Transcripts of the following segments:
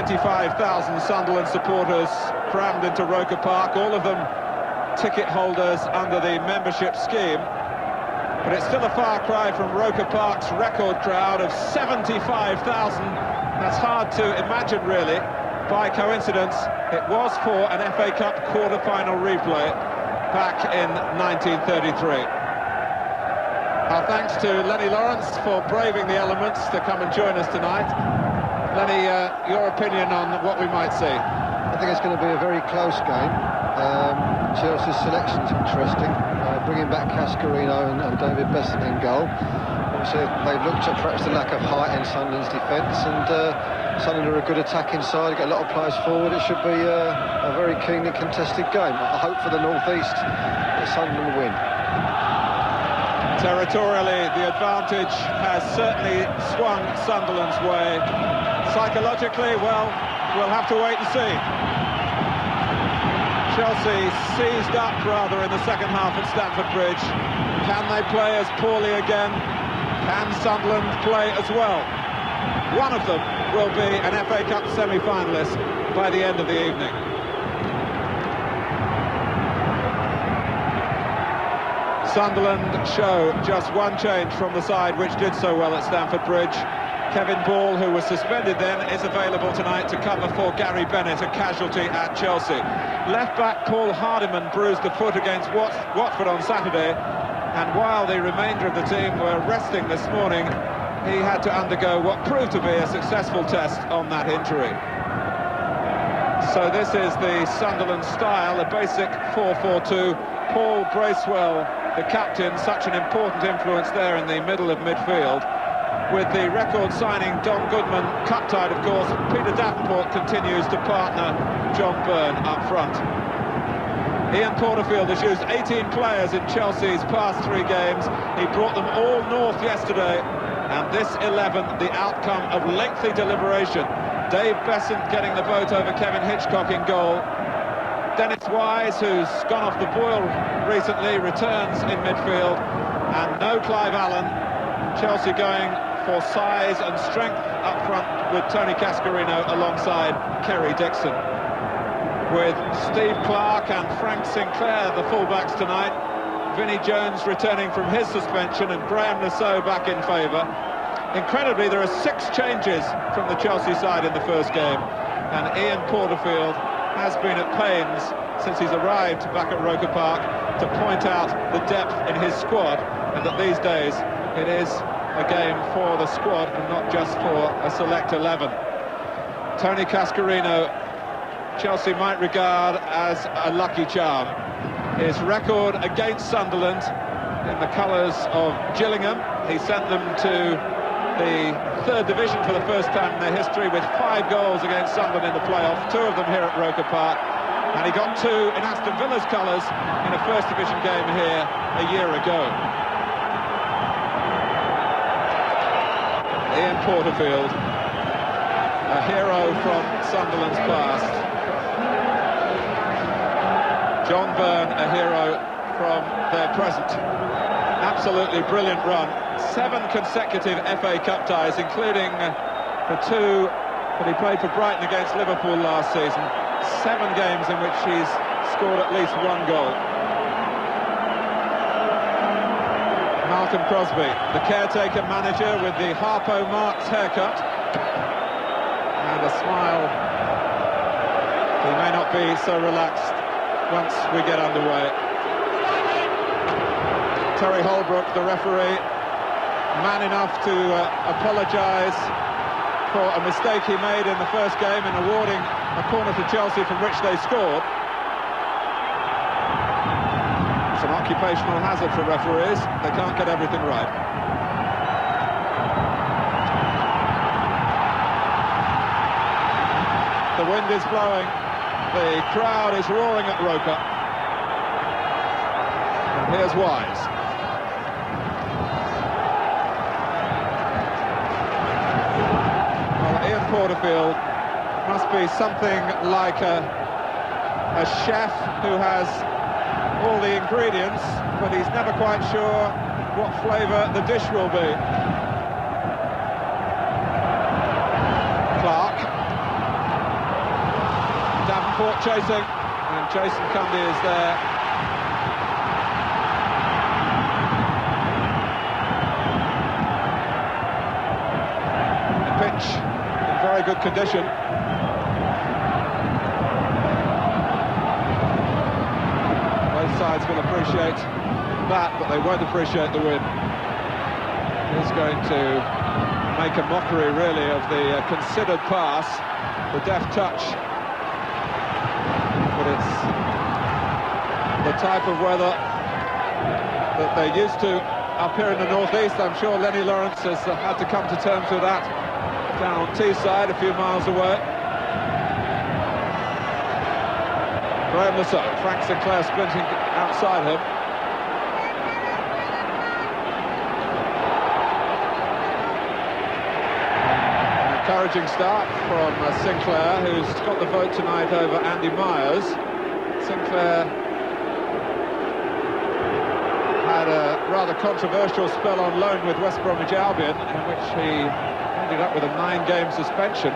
25,000 Sunderland supporters crammed into Roker Park, all of them ticket holders under the membership scheme. But it's still a far cry from Roker Park's record crowd of 75,000. That's hard to imagine, really. By coincidence, it was for an FA Cup quarter-final replay back in 1933. Our thanks to Lenny Lawrence for braving the elements to come and join us tonight. Lenny, your opinion on what we might see? I think it's going to be a very close game. Chelsea's selection's interesting. Bringing back Cascarino and David Besson in goal. Obviously, they've looked at perhaps the lack of height in Sunderland's defence, and Sunderland are a good attacking side. Got a lot of players forward. It should be a very keenly contested game. I hope for the North East that Sunderland will win. Territorially, the advantage has certainly swung Sunderland's way. Psychologically, well, we'll have to wait and see. Chelsea seized up rather in the second half at Stamford Bridge. Can they play as poorly again? Can Sunderland play as well? One of them will be an FA Cup semi-finalist by the end of the evening. Sunderland show just one change from the side which did so well at Stamford Bridge. Kevin Ball, who was suspended then, is available tonight to cover for Gary Bennett, a casualty at Chelsea. Left-back Paul Hardiman bruised the foot against Watford on Saturday, and while the remainder of the team were resting this morning, he had to undergo what proved to be a successful test on that injury. So this is the Sunderland style, a basic 4-4-2. Paul Bracewell, the captain, such an important influence there in the middle of midfield. With the record signing Don Goodman cup-tied, of course, Peter Davenport continues to partner John Byrne up front. Ian Porterfield has used 18 players in Chelsea's past 3 games. He brought them all north yesterday, and this 11, the outcome of lengthy deliberation. Dave Besant getting the vote over Kevin Hitchcock in goal. Dennis Wise, who's gone off the boil recently, returns in midfield, and no Clive Allen. Chelsea going for size and strength up front with Tony Cascarino alongside Kerry Dixon. With Steve Clarke and Frank Sinclair, the fullbacks tonight. Vinnie Jones returning from his suspension and Graham Nassau back in favour. Incredibly, there are 6 changes from the Chelsea side in the first game, and Ian Porterfield has been at pains since he's arrived back at Roker Park to point out the depth in his squad, and that these days it is a game for the squad and not just for a select 11. Tony Cascarino, Chelsea might regard as a lucky charm. His record against Sunderland in the colours of Gillingham, he sent them to the 3rd division for the first time in their history with 5 goals against Sunderland in the playoffs, 2 of them here at Roker Park, and he got 2 in Aston Villa's colours in a 1st division game here a year ago. Ian Porterfield, a hero from Sunderland's past. John Byrne, a hero from their present. Absolutely brilliant run. 7 consecutive FA Cup ties, including the 2 that he played for Brighton against Liverpool last season. 7 games in which he's scored at least 1 goal. Malcolm Crosby, the caretaker manager with the Harpo Marx haircut. And a smile. He may not be so relaxed once we get underway. Terry Holbrook, the referee, man enough to apologise for a mistake he made in the first game in awarding a corner to Chelsea from which they scored. It's an occupational hazard for referees. They can't get everything right. The wind is blowing. The crowd is roaring at Roker. And here's Wise. Well, Ian Porterfield must be something like a chef who has all the ingredients, but he's never quite sure what flavour the dish will be. Clarke. support chasing, and Jason Cundy is there. The pitch in very good condition. Both sides will appreciate that, but they won't appreciate the win. He's going to make a mockery, really, of the considered pass, the deft touch. But it's the type of weather that they're used to up here in the northeast. I'm sure Lenny Lawrence has had to come to terms with that down on Teesside, a few miles away. Graham Lasso, Frank Sinclair sprinting outside him. Encouraging start from Sinclair, who's got the vote tonight over Andy Myers. Sinclair had a rather controversial spell on loan with West Bromwich Albion, in which he ended up with a 9-game suspension.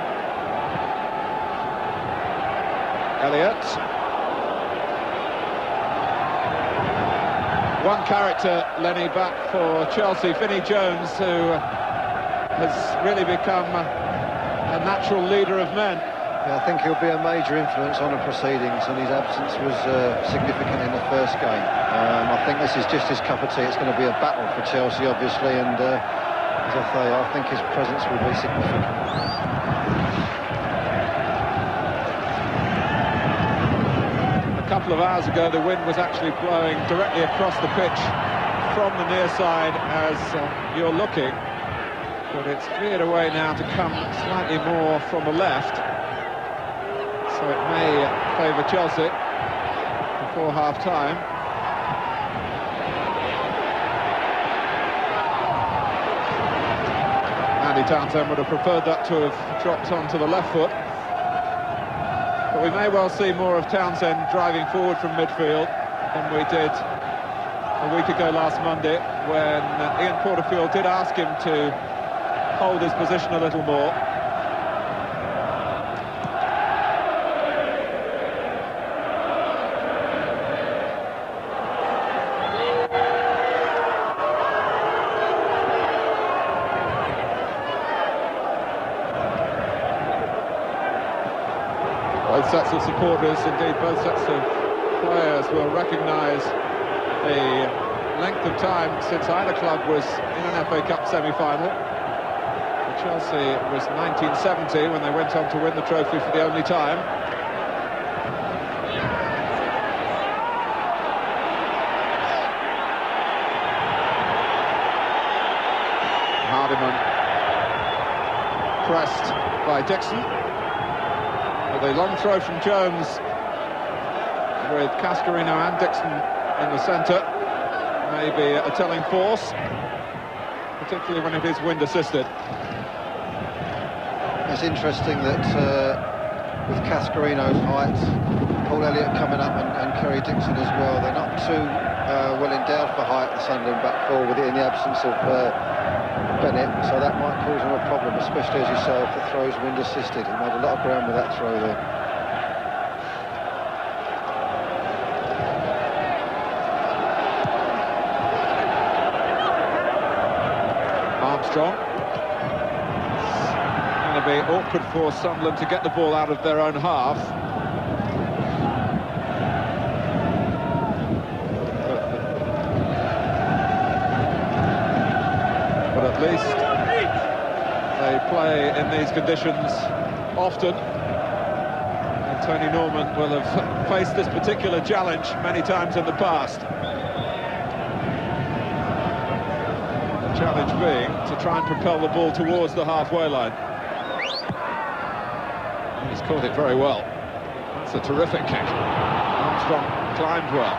Elliott. One character, Lenny, back for Chelsea, Vinnie Jones, who has really become a natural leader of men. Yeah, I think he'll be a major influence on the proceedings, and his absence was significant in the first game. I think this is just his cup of tea. It's going to be a battle for Chelsea, obviously, and as I say, I think his presence will be significant. A couple of hours ago, the wind was actually blowing directly across the pitch from the near side as you're looking. But it's veered away now to come slightly more from the left, so it may favour Chelsea before half-time. Andy Townsend would have preferred that to have dropped onto the left foot, but we may well see more of Townsend driving forward from midfield than we did a week ago last Monday, when Ian Porterfield did ask him to hold his position a little more. Both sets of supporters, indeed both sets of players, will recognise the length of time since either club was in an FA Cup semi-final. Chelsea was 1970 when they went on to win the trophy for the only time. Hardiman pressed by Dixon. With a long throw from Jones, with Cascarino and Dixon in the centre. Maybe a telling force, particularly when it is wind assisted. It's interesting that with Cascarino's height, Paul Elliott coming up and Kerry Dixon as well, they're not too well endowed for height, the Sunderland back four, with it in the absence of Bennett, so that might cause him a problem, especially, as you say, if the throw's wind assisted. He made a lot of ground with that throw there. Armstrong. Be awkward for Sunderland to get the ball out of their own half. But at least they play in these conditions often, and Tony Norman will have faced this particular challenge many times in the past. The challenge being to try and propel the ball towards the halfway line. He's caught it very well. That's a terrific kick. Armstrong climbed well.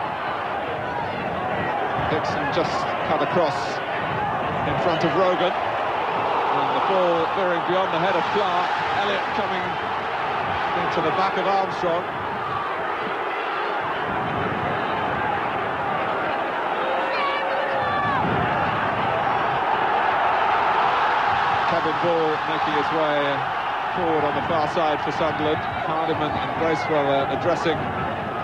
Dixon just cut across in front of Rogan. And the ball veering beyond the head of Clark. Elliott coming into the back of Armstrong. Kevin Ball making his way forward on the far side for Sunderland. Hardiman and Bracewell addressing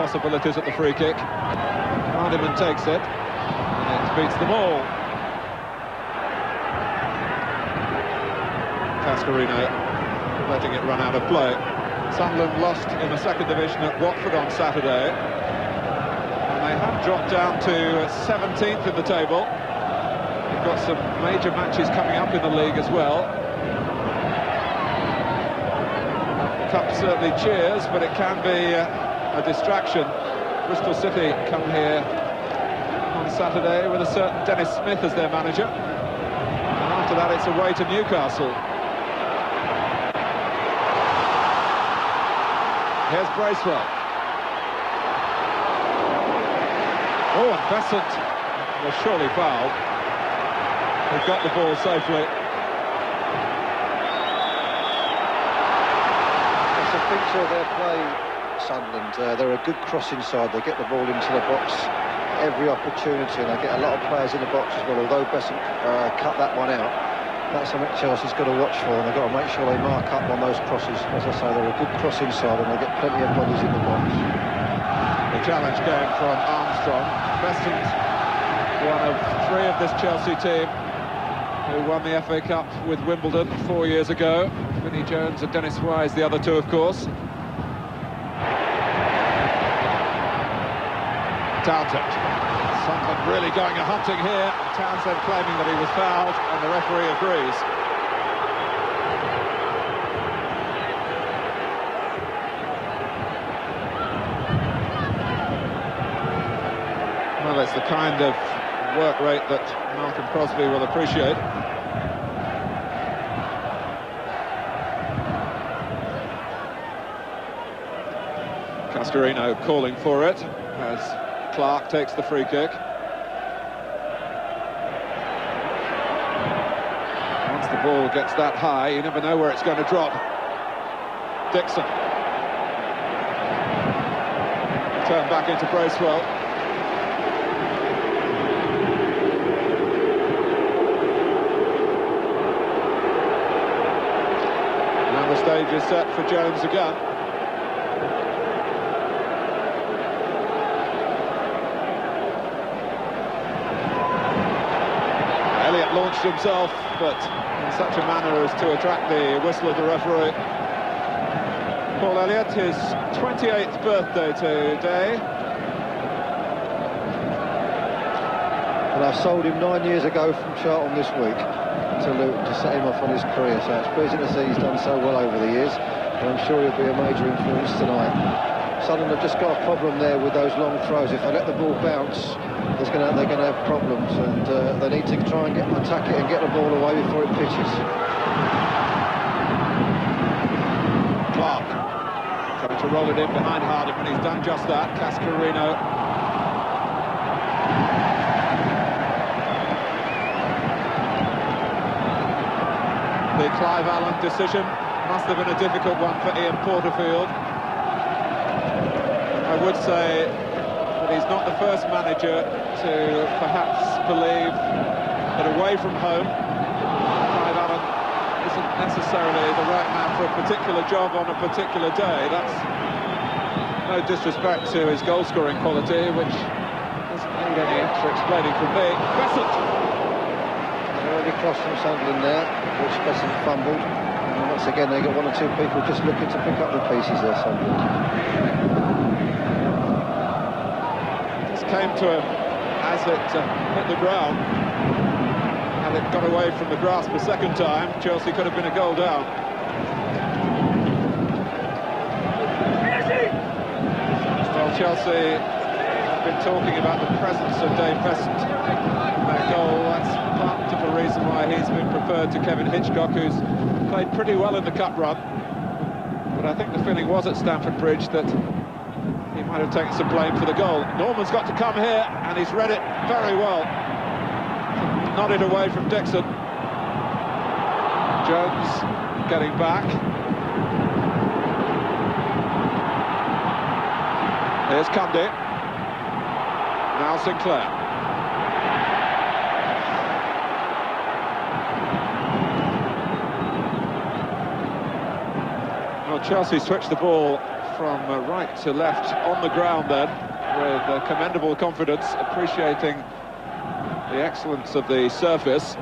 possibilities at the free kick. Hardiman takes it, and it beats them all. Cascarino letting it run out of play. Sunderland lost in the second division at Watford on Saturday, and they have dropped down to 17th in the table. They've got some major matches coming up in the league as well. The cup certainly cheers, but it can be a distraction. Bristol City come here on Saturday with a certain Dennis Smith as their manager, and after that it's away to Newcastle. Here's Bracewell. Oh, and Besant was surely fouled. He got the ball safely. It's a feature of their play, Sunderland. They're a good crossing side. They get the ball into the box every opportunity, and they get a lot of players in the box as well. Although Besant cut that one out, that's something Chelsea's got to watch for, and they've got to make sure they mark up on those crosses. As I say, they're a good crossing side, and they get plenty of bodies in the box. The challenge came from Armstrong. Besant, one of three of this Chelsea team who won the FA Cup with Wimbledon 4 years ago. Vinnie Jones and Dennis Wise, the other two, of course. Townsend. Sunderland really going a-hunting here. Townsend claiming that he was fouled, and the referee agrees. Well, it's the kind of work rate that Malcolm Crosby will appreciate. Cascarino calling for it as Clark takes the free kick. Once the ball gets that high, you never know where it's going to drop. Dixon. Turn back into Bracewell. Now the stage is set for Jones again. Launched himself, but in such a manner as to attract the whistle of the referee. Paul Elliott, his 28th birthday today. And I sold him 9 years ago from Charlton this week to Luton to set him off on his career, so it's pleasing to see he's done so well over the years, and I'm sure he'll be a major influence tonight. Sunderland have just got a problem there with those long throws. If they let the ball bounce, they're going to have problems, and they need to try and attack it and get the ball away before it pitches. Clark trying to roll it in behind Hardiman. He's done just that. Cascarino. The Clive Allen decision must have been a difficult one for Ian Porterfield. I would say that he's not the first manager to perhaps believe that away from home, Clive Allen isn't necessarily the right man for a particular job on a particular day. That's no disrespect to his goal-scoring quality, which doesn't need any extra explaining from me. Besant! Early cross from Sunderland there, which Besant fumbled. And once again, they got one or two people just looking to pick up the pieces there, Sunderland. Came to him as it hit the ground, and it got away from the grasp a second time. Chelsea could have been a goal down. Well, Chelsea have been talking about the presence of Dave Besant in their goal. That's part of the reason why he's been preferred to Kevin Hitchcock, who's played pretty well in the cup run. But I think the feeling was at Stamford Bridge that he might have taken some blame for the goal. Norman's got to come here, and he's read it very well. Nodded away from Dixon. Jones getting back. Here's Cundy. Now Sinclair. Chelsea switched the ball from right to left on the ground then, with commendable confidence, appreciating the excellence of the surface.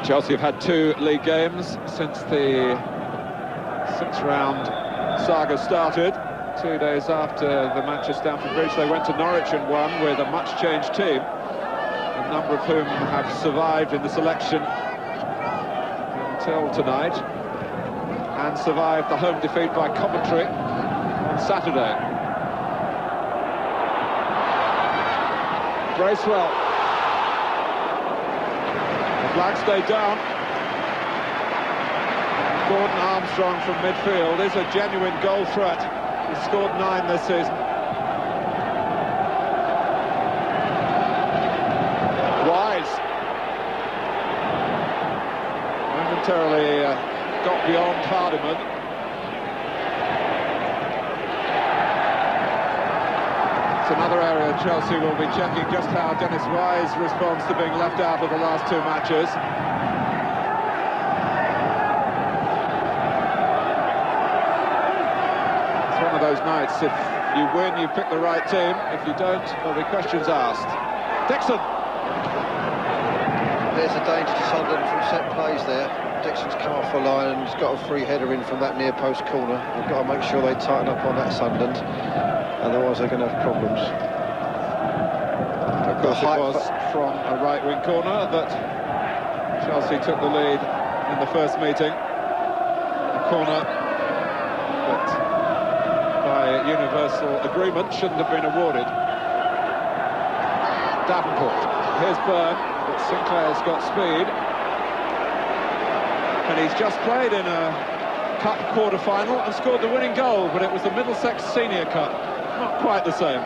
Chelsea have had 2 league games since the 6th-round saga started. 2 days after the match at Stamford Bridge, they went to Norwich and won, with a much-changed team, a number of whom have survived in the selection until tonight, and survived the home defeat by Coventry on Saturday. Bracewell. The flag stayed down. Gordon Armstrong from midfield is a genuine goal threat. He's scored 9 this season. Wise. Momentarily got beyond Hardiman. It's another area Chelsea will be checking just how Dennis Wise responds to being left out of the last 2 matches. It's one of those nights, if you win, you pick the right team. If you don't, there'll be questions asked. Dixon! There's a danger to Sunderland from set plays there. Dixon's come off the line and he's got a free header in from that near post corner. They've got to make sure they tighten up on that, Sunderland, otherwise they're going to have problems. Of course, it was from a right-wing corner that Chelsea took the lead in the first meeting. A corner that, by universal agreement, shouldn't have been awarded. Davenport. Here's Byrne, but Sinclair's got speed. And he's just played in a cup quarter-final and scored the winning goal, but it was the Middlesex Senior Cup. Not quite the same.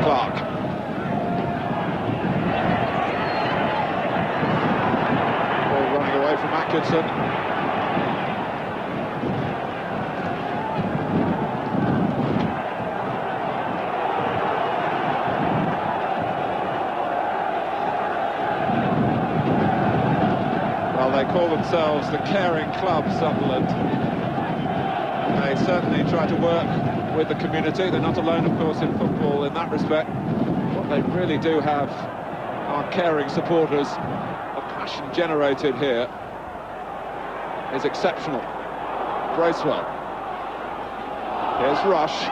Clark. Ball running away from Atkinson. They call themselves the caring club, Sunderland. They certainly try to work with the community. They're not alone, of course, in football in that respect. What they really do have are caring supporters. The passion generated here is exceptional. Bracewell. Here's Rush,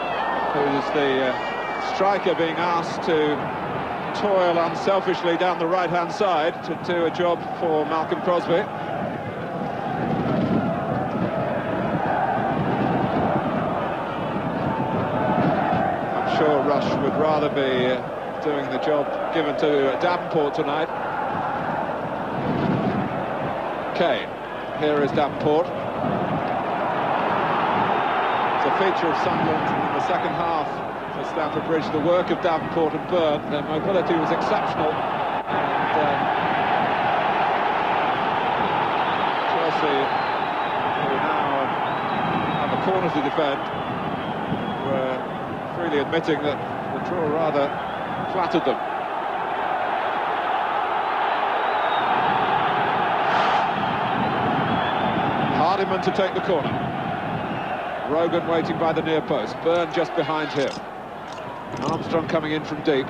who's the striker being asked to toil unselfishly down the right-hand side to do a job for Malcolm Crosby. I'm sure Rush would rather be doing the job given to Davenport tonight. Kane. Here is Davenport. It's a feature of Sunderland in the second half at Stamford Bridge, the work of Davenport and Byrne. Their mobility was exceptional, and Chelsea, who now have a corner to defend, were freely admitting that the draw rather flattered them. Hardiman to take the corner. Rogan waiting by the near post. Byrne just behind him. Armstrong coming in from deep.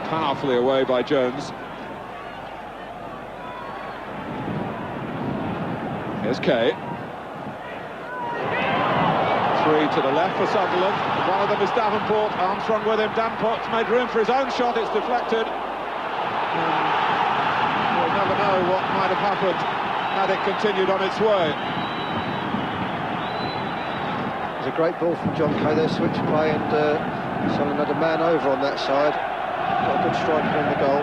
Powerfully away by Jones. Here's Kay. 3 to the left for Sunderland. One of them is Davenport. Armstrong with him. Davenport's made room for his own shot. It's deflected. We'll never know what might have happened had it continued on its way. A great ball from John Kay there, switch play, and Sunderland had a man over on that side. Got a good striker in the goal.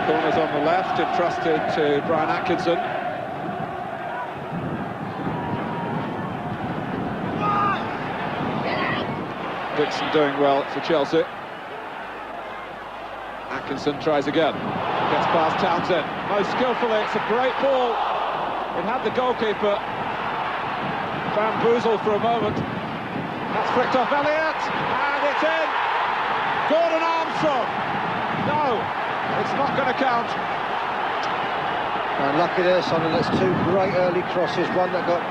Corners on the left, entrusted to Brian Atkinson. Dixon doing well for Chelsea. Atkinson tries again. Gets past Townsend, most skillfully. It's a great ball. It had the goalkeeper bamboozled for a moment. That's flicked off Elliott, and it's in. Gordon Armstrong. No, it's not going to count. And lucky there, Sunderland. That's two great early crosses. One that got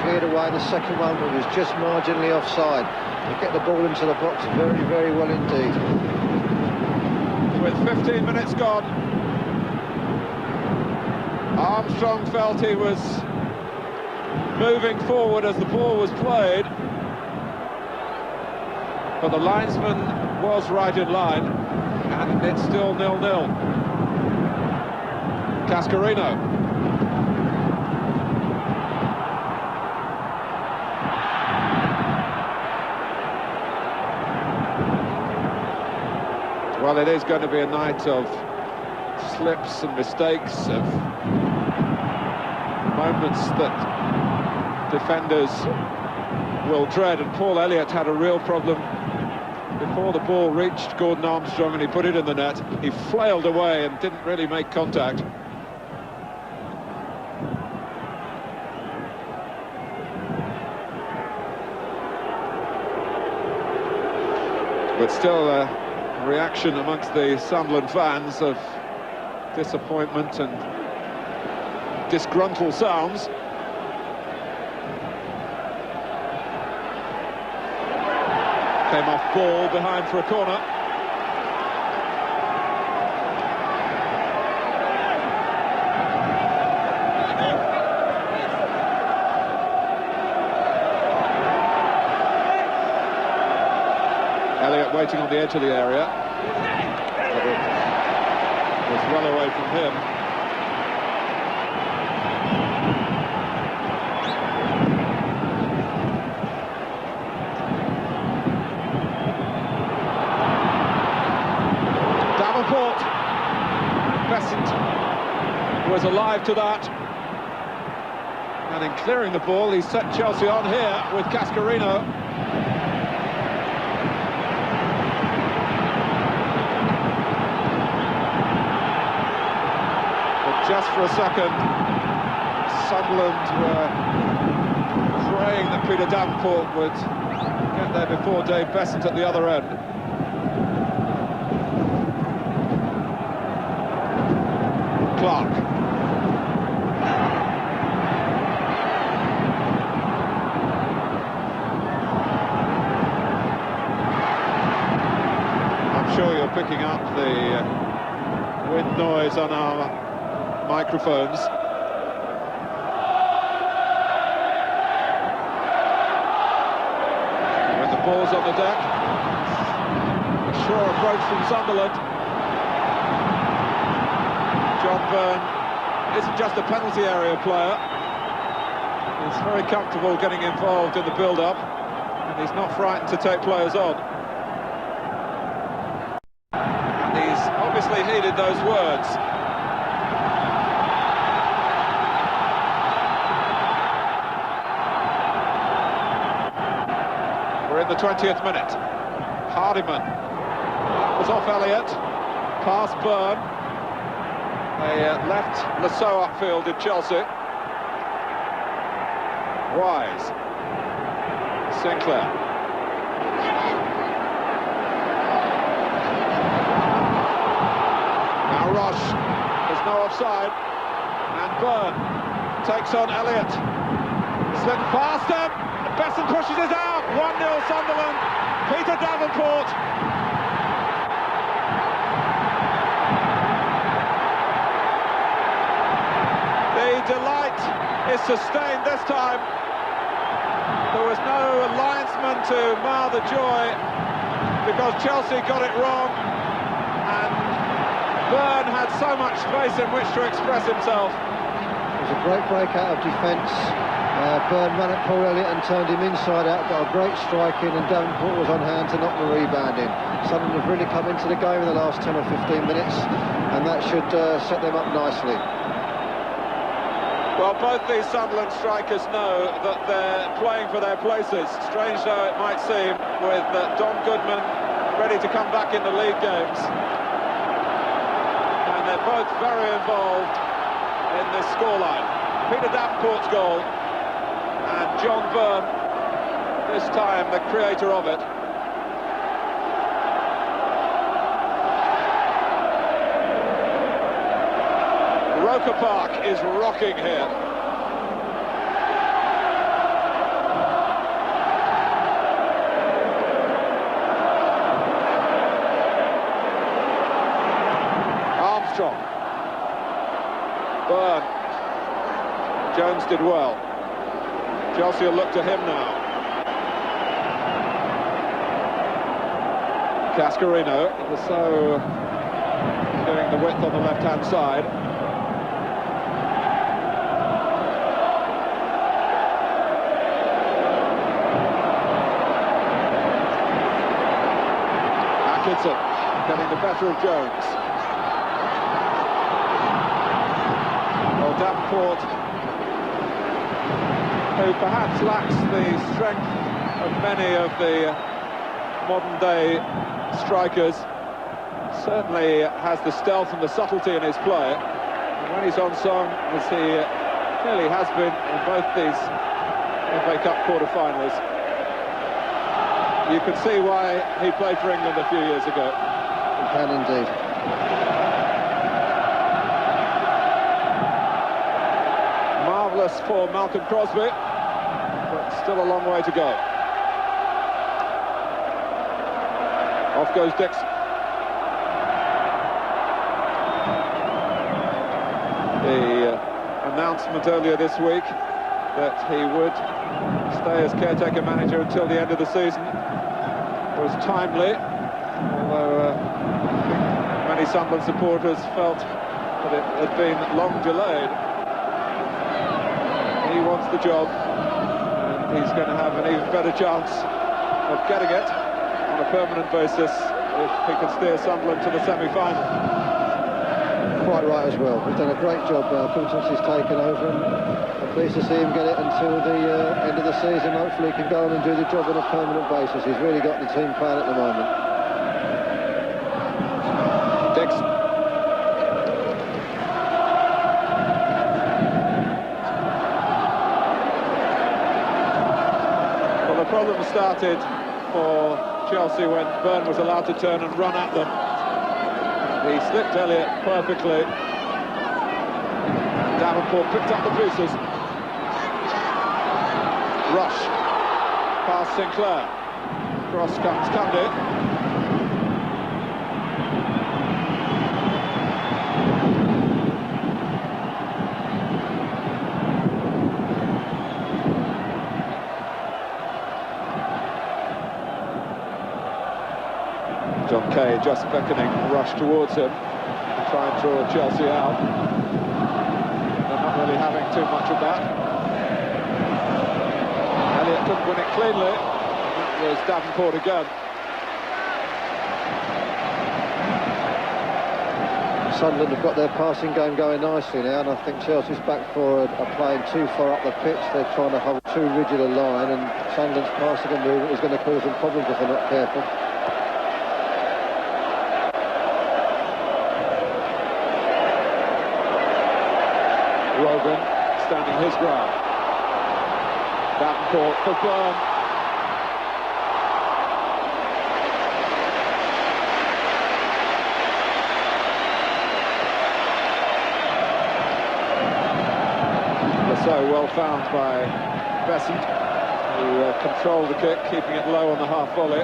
cleared away, and the second one was just marginally offside. They get the ball into the box very, very well indeed. With 15 minutes gone, Armstrong felt he was moving forward as the ball was played, but the linesman was right in line, and it's still 0-0. Cascarino. Well, it is going to be a night of slips and mistakes, of moments that defenders will dread, and Paul Elliott had a real problem before the ball reached Gordon Armstrong and he put it in the net. He flailed away and didn't really make contact. But still a reaction amongst the Sunderland fans of disappointment and disgruntled sounds. Came off ball behind for a corner. Elliott waiting on the edge of the area. It was well away from him. Davenport. Besant was alive to that. And in clearing the ball, he set Chelsea on here with Cascarino. Just for a second, Sunderland were praying that Peter Davenport would get there before Dave Besant at the other end. Clark. I'm sure you're picking up the wind noise on our microphones. When the ball's on the deck, a sure approach from Sunderland. John Byrne isn't just a penalty area player. He's very comfortable getting involved in the build-up, and he's not frightened to take players on. And he's obviously heeded those words. We're in the 20th minute. Hardiman. That was off Elliott. Past Byrne. They left Lasso upfield in Chelsea. Wise. Sinclair. Now Roche. There's no offside. And Byrne takes on Elliott. Slipped past him. Besant pushes it out. 1-0 Sunderland. Peter Davenport. The delight is sustained this time. There was no linesman to mar the joy because Chelsea got it wrong, and Byrne had so much space in which to express himself. It was a great breakout of defence. Byrne ran at Paul Elliott and turned him inside out, got a great strike in, and Davenport was on hand to knock the rebound in. Sunderland have really come into the game in the last 10 or 15 minutes, and that should set them up nicely. Well, both these Sunderland strikers know that they're playing for their places, strange though it might seem, with Don Goodman ready to come back in the league games. And they're both very involved in this scoreline. Peter Davenport's goal, and John Byrne, this time the creator of it. Roker Park is rocking here. Armstrong. Byrne. Jones did well. Chelsea will look to him now. Cascarino, so doing the width on the left-hand side. Atkinson getting the better of Jones. Well, Davenport, who perhaps lacks the strength of many of the modern-day strikers, certainly has the stealth and the subtlety in his play. And when he's on song, as he clearly has been in both these FA Cup quarter-finals, you can see why he played for England a few years ago. You can indeed. Marvellous for Malcolm Crosby, but still a long way to go. Off goes Dixon. The announcement earlier this week that he would stay as caretaker manager until the end of the season was timely, although many Sunderland supporters felt that it had been long delayed. He wants the job, and he's going to have an even better chance of getting it on a permanent basis if he can steer Sunderland to the semi-final. Quite right as well. He's done a great job since he's taken over, and I'm pleased to see him get it until the end of the season. Hopefully he can go on and do the job on a permanent basis. He's really got the team playing at the moment. Dixon. Well, the problem started for Chelsea when Byrne was allowed to turn and run at them. He slipped Elliott perfectly. Davenport picked up the pieces. Rush past Sinclair. Cross comes Cundy. John Kay just beckoning Rush towards him to try and draw Chelsea out. They're not really having too much of that. Elliott couldn't win it cleanly. That was Davenport again. Sunderland have got their passing game going nicely now, and I think Chelsea's back for playing too far up the pitch. They're trying to hold too rigid a line, and Sunderland's passing and movement is going to cause them problems if they're not careful. Rogan standing his ground. Davenport for Byrne. So well found by Besant, who controlled the kick, keeping it low on the half volley.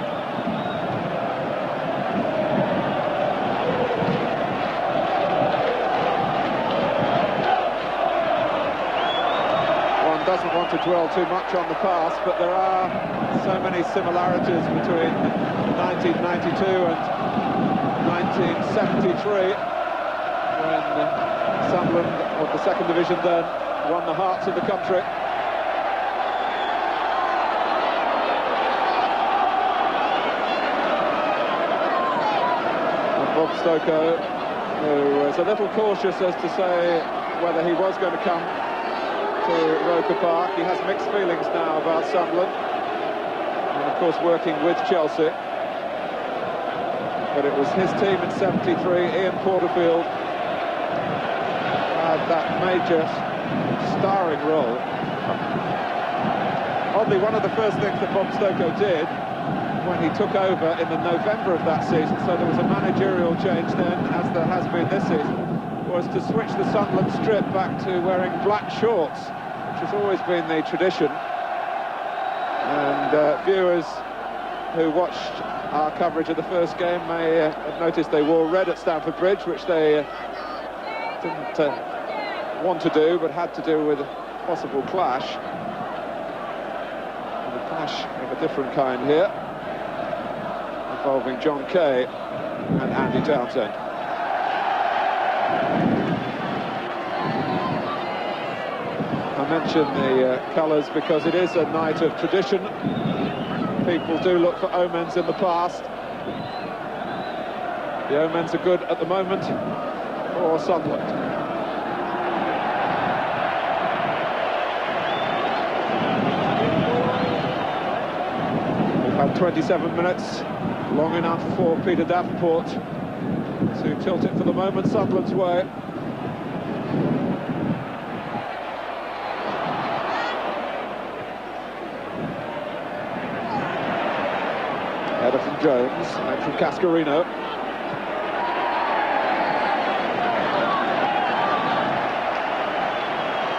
Doesn't want to dwell too much on the past, but there are so many similarities between 1992 and 1973, when Sunderland of the second division then won the hearts of the country. And Bob Stokoe, who was a little cautious as to say whether he was going to come to Roker Park. He has mixed feelings now about Sunderland, and of course working with Chelsea. But it was his team in '73, Ian Porterfield, that major starring role. Oddly, one of the first things that Bob Stokoe did when he took over in the November of that season, so there was a managerial change then, as there has been this season, was to switch the Sunderland strip back to wearing black shorts, which has always been the tradition. And viewers who watched our coverage of the first game may have noticed they wore red at Stamford Bridge, which they didn't want to do, but had to do with a possible clash. And a clash of a different kind here, involving John Kay and Andy Townsend. I mention the colours because it is a night of tradition. People do look for omens in the past. The omens are good at the moment for Sunderland. We've had 27 minutes, long enough for Peter Davenport to tilt it for the moment Sunderland's way. Header from Jones and from Cascarino.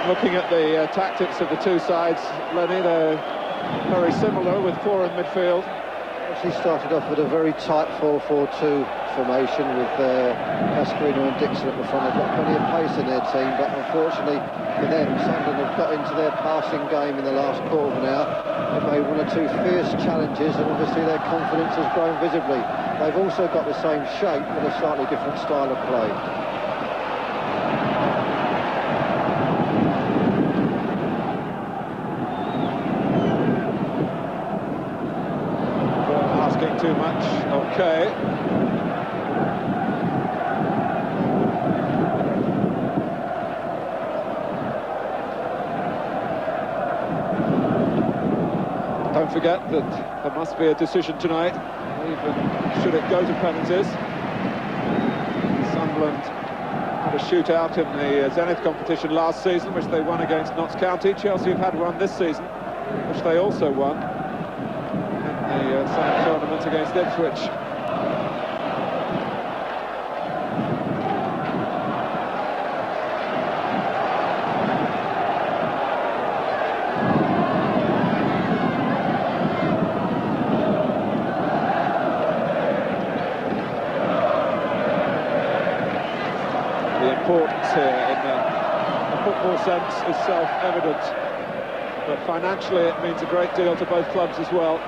Looking at the tactics of the two sides, Lenny, they're very similar with four in midfield. She started off with a very tight 4-4-2 formation with Cascarino and Dixon at the front. They've got plenty of pace in their team, but unfortunately for them, Sunderland have got into their passing game in the last quarter of an hour. They've made one or two fierce challenges, and obviously their confidence has grown visibly. They've also got the same shape, but a slightly different style of play. Too much, okay. Don't forget that there must be a decision tonight, even should it go to penalties. Sunderland had a shootout in the Zenith competition last season, which they won against Notts County. Chelsea have had one this season, which they also won. The same tournament against Ipswich. The importance here in the football sense is self-evident, but financially it means a great deal to both clubs as well.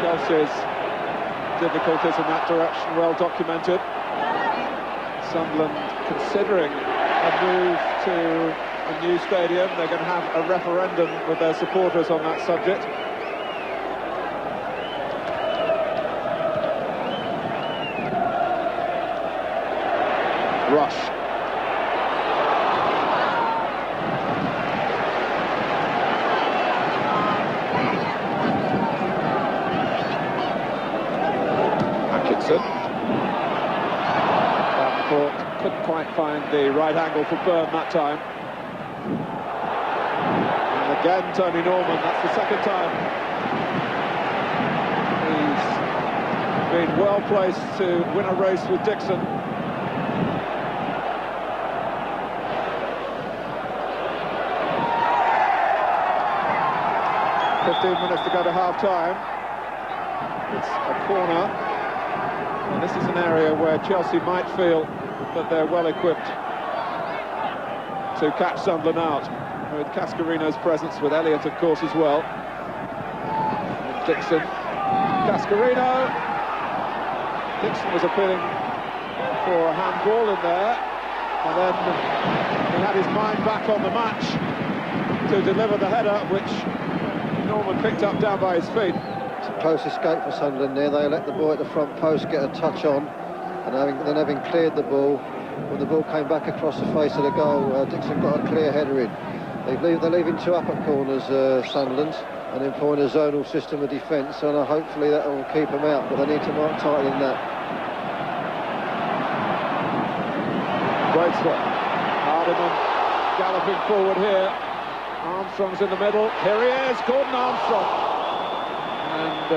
Chelsea's difficulties in that direction well documented. Sunderland considering a move to a new stadium. They're going to have a referendum with their supporters on that subject. Rush. Davenport couldn't quite find the right angle for Byrne that time. And again, Tony Norman, that's the second time. He's been well placed to win a race with Dixon. Minutes to go to half-time. It's a corner, and this is an area where Chelsea might feel that they're well equipped to catch Sunderland out, with Cascarino's presence, with Elliott of course as well. And Dixon, Cascarino. Dixon was appealing for a handball in there, and then he had his mind back on the match to deliver the header, which Norman picked up down by his feet. It's a close escape for Sunderland there. They let the ball at the front post get a touch on, and then having cleared the ball, when the ball came back across the face of the goal, Dixon got a clear header in. They're leaving two upper corners, Sunderland, and employing a zonal system of defence, and hopefully that will keep them out, but they need to mark tighter than that. Great spot. Hardiman galloping forward here. Armstrong's in the middle. Here he is, Gordon Armstrong. And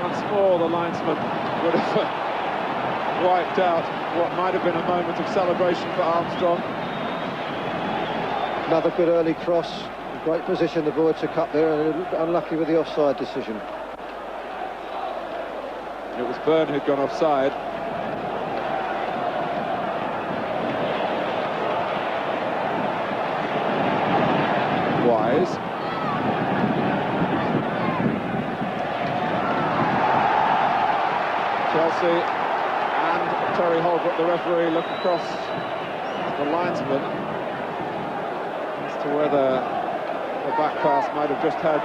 once more the linesman would have wiped out what might have been a moment of celebration for Armstrong. Another good early cross. Great position the boy took up there, and a little bit unlucky with the offside decision. It was Byrne who'd gone offside. Wise. Chelsea and Terry Holbrook, the referee, look across the linesman as to whether the back pass might have just had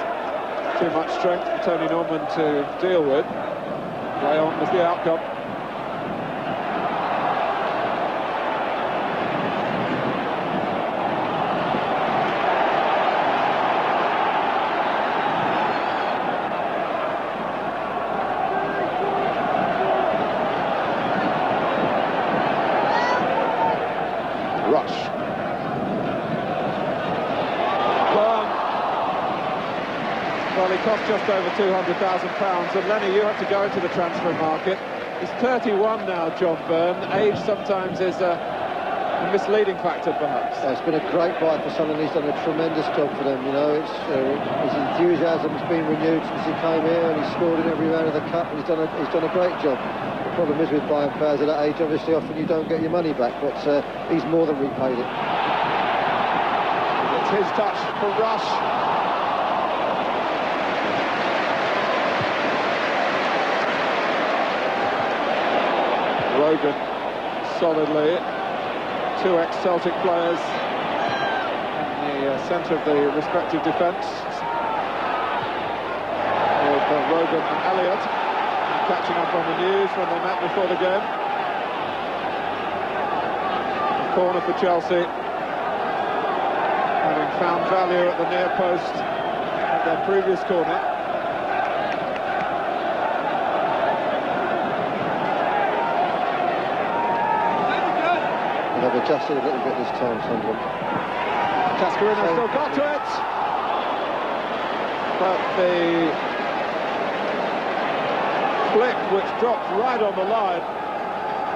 too much strength for Tony Norman to deal with. Play on was the outcome. Rush. Well, he cost just over £200,000, and Lenny, you have to go into the transfer market. He's 31 now, John Byrne. Age sometimes is a misleading factor, perhaps. It's been a great buy for Sunderland. He's done a tremendous job for them. You know, his enthusiasm's been renewed since he came here, and he's scored in every round of the cup. And he's done a great job. The problem is with buying players at that age, obviously, often you don't get your money back, but he's more than repaid it. It's his touch for Rush. Rogan solidly, two ex-Celtic players in the centre of the respective defence. With Rogan and Elliott catching up on the news when they met before the game. A corner for Chelsea, having found value at the near post at their previous corner. They've adjusted a little bit this time, Sunderland. Cascarino still got to it, but the flick, which dropped right on the line,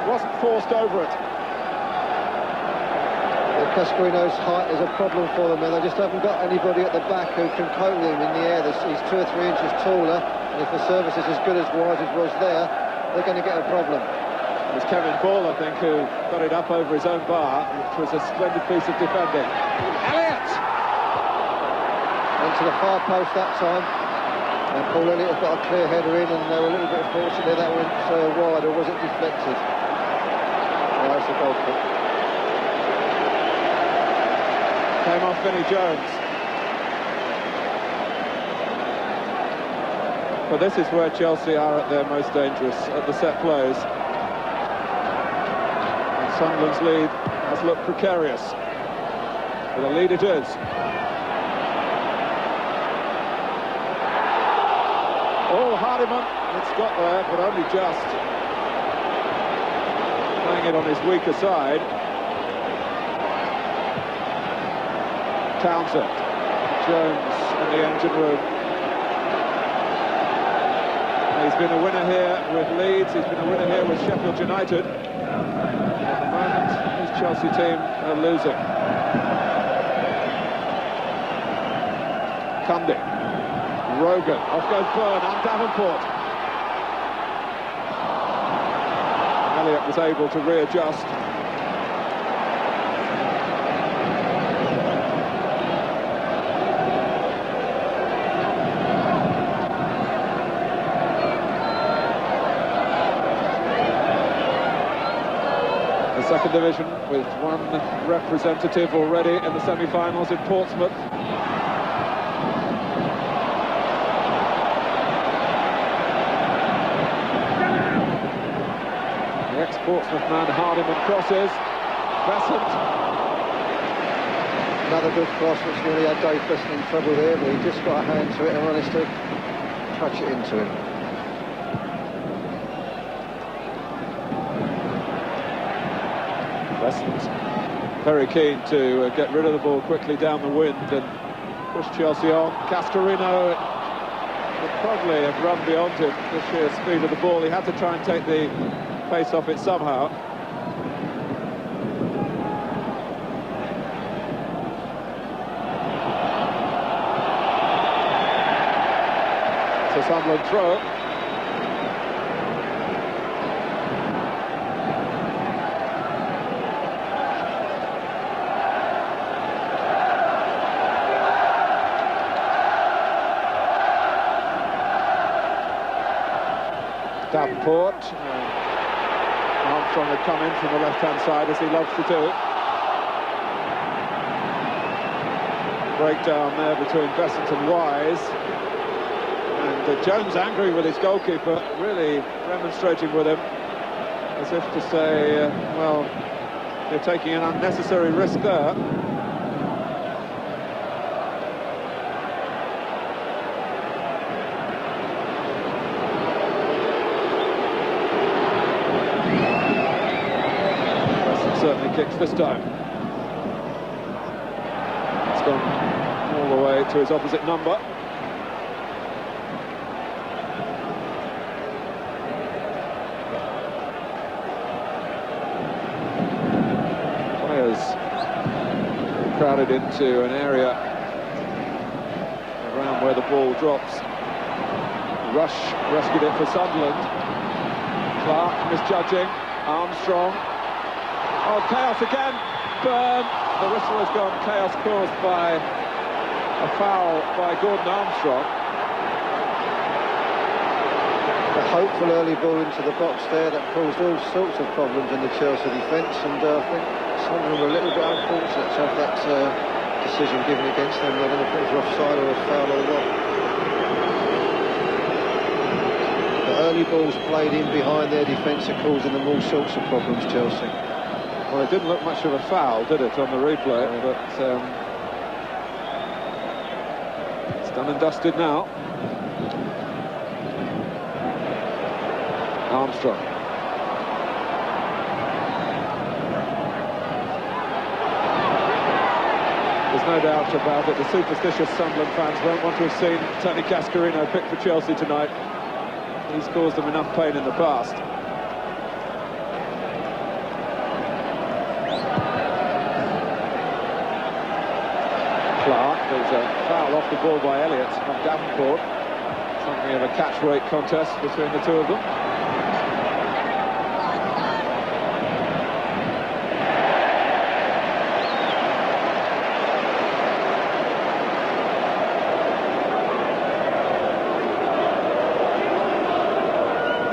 wasn't forced over it. Cascarino's height is a problem for them, and they just haven't got anybody at the back who can cope with him in the air. He's 2 or 3 inches taller, and if the service is as good as Wise was there, they're going to get a problem. It was Kevin Ball, I think, who got it up over his own bar, which was a splendid piece of defending. Elliott! Went to the far post that time, and Paul Elliott has got a clear header in, and they were a little bit fortunate that went wide, or was it deflected? No, it's a goal kick. Came off Vinnie Jones. But this is where Chelsea are at their most dangerous, at the set plays. Sunderland's lead has looked precarious, but a lead it is. Oh, Hardiman, it's got there, but only just. Playing it on his weaker side. Townsend, Jones in the engine room. He's been a winner here with Leeds, he's been a winner here with Sheffield United. His Chelsea team are losing. Cundy, Rogan, off goes Byrne and Davenport. Elliott was able to readjust. Second division with one representative already in the semi-finals in Portsmouth. The ex-Portsmouth man Hardiman crosses. Bessant. Another good cross which nearly had Dave Bessant in trouble there, but he just got a hand to it and managed to touch it into him. very keen to get rid of the ball quickly down the wind and push Chelsea on. Cascarino would probably have run beyond him, the sheer speed of the ball. He had to try and take the pace off it somehow. So Sunderland throw. Davenport. Armstrong had come in from the left-hand side, as he loves to do. Breakdown there between Besant and Wise. And Jones angry with his goalkeeper, really remonstrating with him, as if to say, well, you're taking an unnecessary risk there. Certainly kicks this time. It's gone all the way to his opposite number. Players crowded into an area around where the ball drops. Rush rescued it for Sunderland. Clark misjudging. Armstrong. Oh, chaos again. Burn. The whistle has gone. Chaos caused by a foul by Gordon Armstrong. A hopeful early ball into the box there that caused all sorts of problems in the Chelsea defence, and I think Sunderland were a little bit unfortunate to have that decision given against them. I don't know if it was offside or a foul or what. The early balls played in behind their defence are causing them all sorts of problems, Chelsea. Well, it didn't look much of a foul, did it, on the replay? But it's done and dusted now. Armstrong. There's no doubt about it. The superstitious Sunderland fans won't want to have seen Tony Cascarino picked for Chelsea tonight. He's caused them enough pain in the past. Clark, there's a foul off the ball by Elliott on Davenport. Something of a catch-weight contest between the two of them.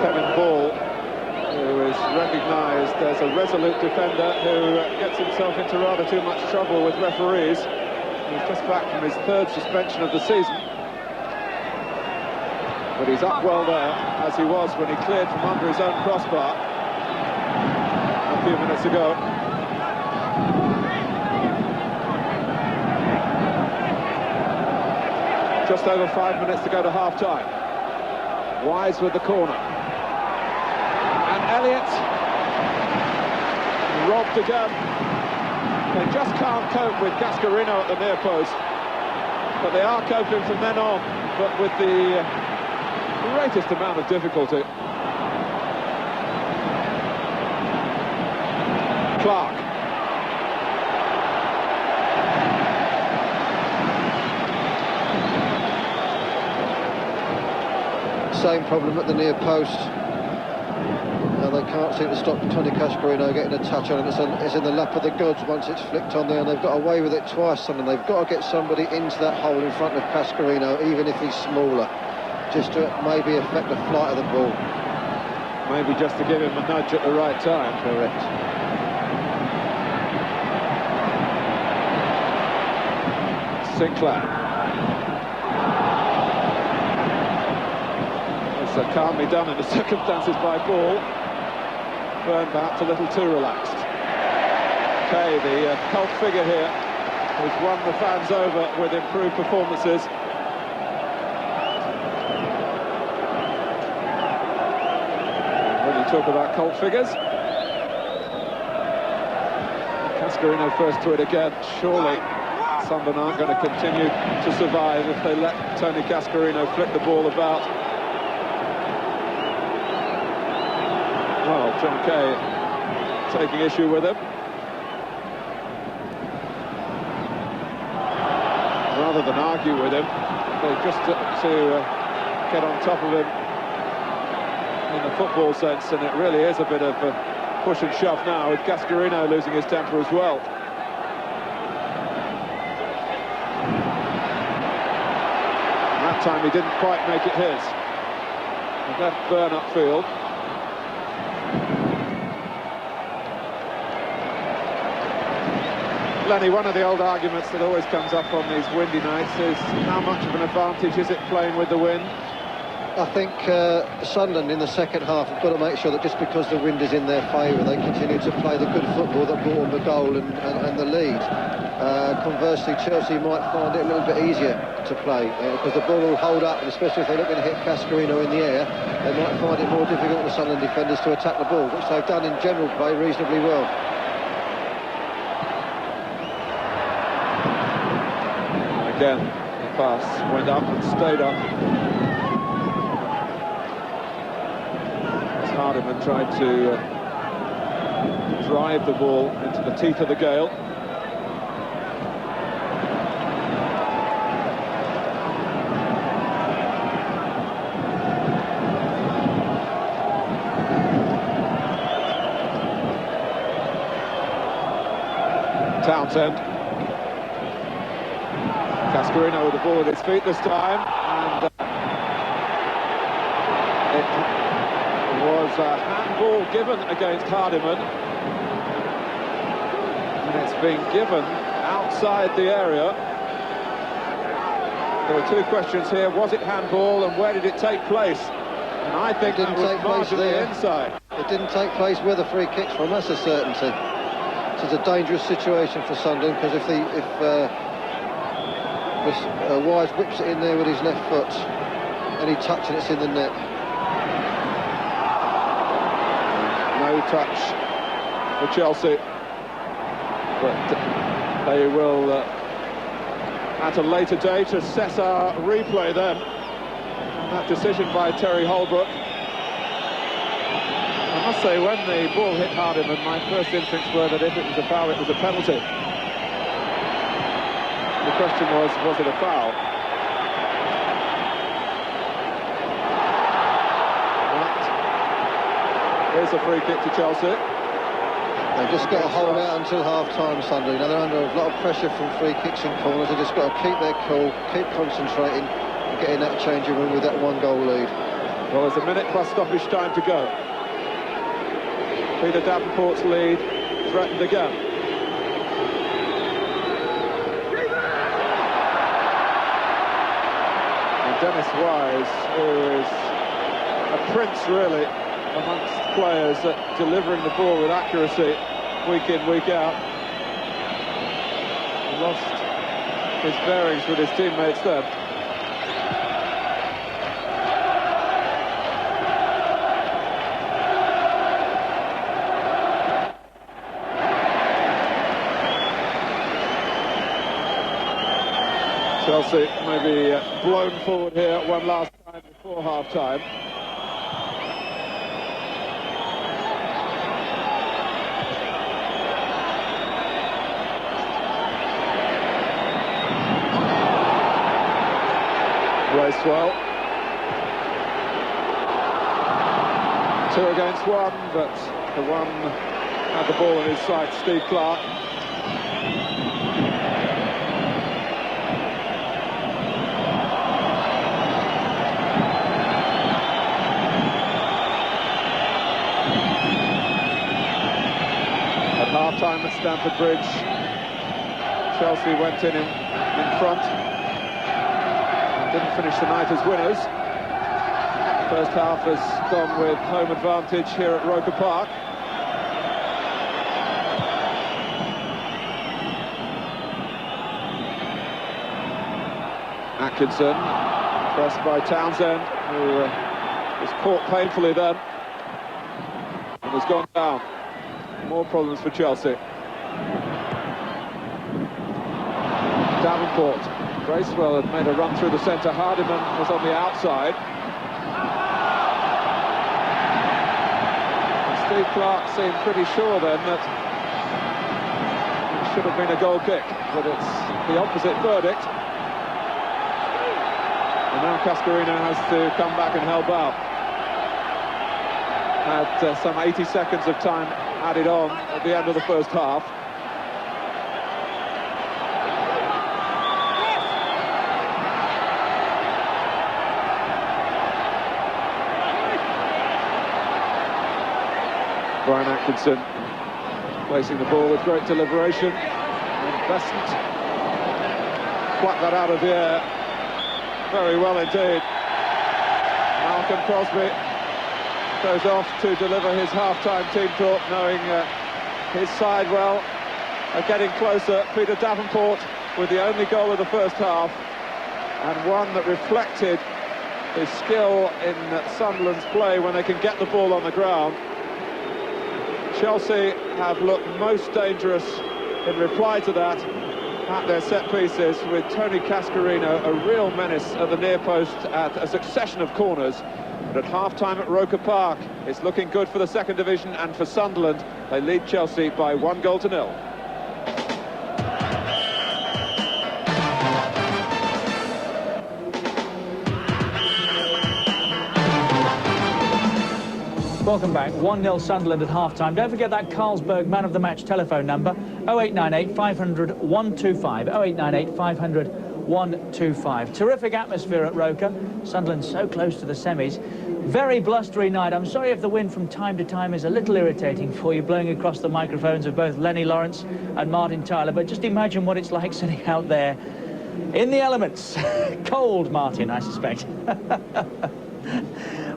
Kevin Ball, who is recognised as a resolute defender who gets himself into rather too much trouble with referees. He's just back from his third suspension of the season. But he's up well there, as he was when he cleared from under his own crossbar a few minutes ago. Just over 5 minutes to go to half-time. Wise with the corner. And Elliott robbed again. They just can't cope with Cascarino at the near post, but they are coping from then on, but with the greatest amount of difficulty. Clark. Same problem at the near post. They can't seem to stop Tony Cascarino getting a touch on it. It's in the lap of the gods once it's flicked on there, and they've got away with it twice. And they've got to get somebody into that hole in front of Cascarino, even if he's smaller, just to maybe affect the flight of the ball. Maybe just to give him a nudge at the right time. Correct. Sinclair. It's calmly done in the circumstances by Ball. Burn perhaps a little too relaxed. Kay, the cult figure here, who's won the fans over with improved performances. And when you talk about cult figures, Cascarino first to it again. Surely Sunderland aren't going to continue to survive if they let Tony Cascarino flick the ball about. Well, John Kay taking issue with him. Rather than argue with him, just to get on top of him in the football sense, and it really is a bit of a push and shove now, with Cascarino losing his temper as well. And that time he didn't quite make it his. He left Burn upfield. Lenny, one of the old arguments that always comes up on these windy nights is how much of an advantage is it playing with the wind? I think Sunderland in the second half have got to make sure that just because the wind is in their favour, they continue to play the good football that brought them the goal and the lead. Conversely, Chelsea might find it a little bit easier to play because the ball will hold up, and especially if they're looking to hit Cascarino in the air, they might find it more difficult for Sunderland defenders to attack the ball, which they've done in general play reasonably well. Again, the pass went up and stayed up. As Hardiman tried to drive the ball into the teeth of the gale. Townsend. Cascarino with the ball at his feet this time, and it was a handball given against Hardiman, and it's been given outside the area. There were two questions here: was it handball, and where did it take place? And I think it didn't take place there. Inside. It didn't take place where the free kick's from. That's a certainty. It's a dangerous situation for Sunderland, because if Wise whips it in there with his left foot, any touch and it's in the net. No touch for Chelsea, but they will at a later date assess our replay then. And that decision by Terry Holbrook. I must say, when the ball hit Hardiman, my first instincts were that if it was a foul, it was a penalty. The question was it a foul? Here's a free kick to Chelsea. They've just got to hold out until half-time, Sunday. Now they're under a lot of pressure from free kicks and corners. They've just got to keep their cool, keep concentrating, and get in that changing room with that one-goal lead. Well, there's a minute plus stoppage time to go. Peter Davenport's lead threatened again. And Dennis Wise, who is a prince really amongst players at delivering the ball with accuracy week in, week out, lost his bearings with his teammates then. Chelsea maybe blown forward here one last time before half-time. Bracewell. 2 against 1, but the one had the ball in his sight, Steve Clark. Half-time at Stamford Bridge, Chelsea went in front and didn't finish the night as winners. First half has gone with home advantage here at Roker Park. Atkinson, pressed by Townsend, who was caught painfully then and has gone down. More problems for Chelsea. Davenport. Bracewell had made a run through the centre. Hardiman was on the outside. And Steve Clarke seemed pretty sure then that it should have been a goal kick, but it's the opposite verdict. And now Cascarino has to come back and help out. Had some 80 seconds of time added on at the end of the first half. Brian Atkinson placing the ball with great deliberation. And Besant plucked that out of the air very well indeed. Malcolm Crosby goes off to deliver his half-time team talk, knowing his side well are getting closer. Peter Davenport with the only goal of the first half, and one that reflected his skill in Sunderland's play when they can get the ball on the ground. Chelsea have looked most dangerous in reply to that at their set pieces, with Tony Cascarino a real menace at the near post at a succession of corners. But at half-time at Roker Park, it's looking good for the second division, and for Sunderland, they lead Chelsea by 1-0. Welcome back. 1-0 Sunderland at half-time. Don't forget that Carlsberg Man of the Match telephone number, 0898 500 125, 0898 500 125. Terrific atmosphere at Roker. Sunderland so close to the semis. Very blustery night. I'm sorry if the wind from time to time is a little irritating for you, blowing across the microphones of both Lenny Lawrence and Martin Tyler, but just imagine what it's like sitting out there in the elements. Cold, Martin, I suspect.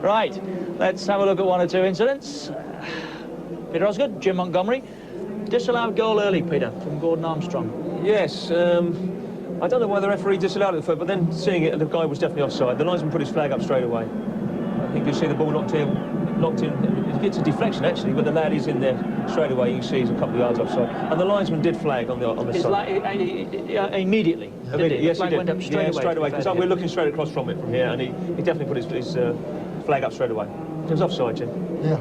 Right, let's have a look at one or two incidents. Peter Osgood, Jim Montgomery. Disallowed goal early, Peter, from Gordon Armstrong. Yes, I don't know why the referee disallowed it, but then seeing it, the guy was definitely offside. The linesman put his flag up straight away. I think you see the ball knocked in. It's a deflection actually, but the lad is in there straight away. You can see he's a couple of yards offside, and the linesman did flag on the side. Immediately. Yes, he did. Went up straight away. Because we're looking straight across from it from here, and he definitely put his flag up straight away. It was offside, Jim. Yeah,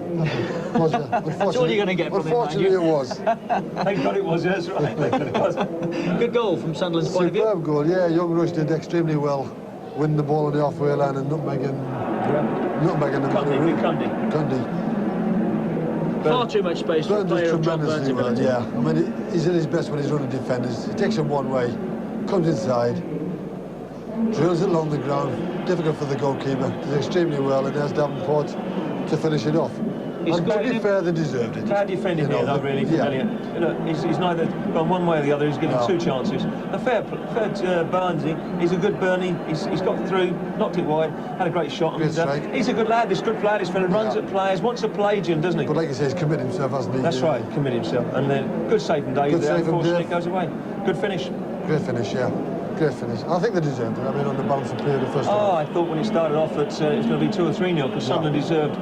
that's all you're going to get from him, unfortunately, it was. Thank God it was, yes, right. Thank God it was. Good goal from Sunderland's point of view. Superb goal, yeah. Young Rush did extremely well, winning the ball on the halfway line and nutmegging Cundy. Far too much space for a player of John Burns' ability. Yeah, I mean, he's at his best when he's running defenders. He takes them one way, comes inside, drills it along the ground. Difficult for the goalkeeper. Did extremely well, and there's Davenport to finish it off. And to be fair, they deserved it. Bad defending here, though, really, from Elliott. You know, he's neither gone one way or the other. He's given two chances. A fair Burns. He's a good Bernie. He's got through, knocked it wide, had a great shot. Great strike. He's a good lad. This good lad. This fella runs at players, wants to play, Jim, doesn't he? But like you say, he's committed himself, hasn't he? That's right, committed himself. And then good save from Dave. Unfortunately, it goes away. Good finish. Great finish, yeah. Great finish. I think they deserved it. I mean, on the balance of play of the first half. I thought when it started off that it was going to be 2 or 3-0, because Sunderland deserved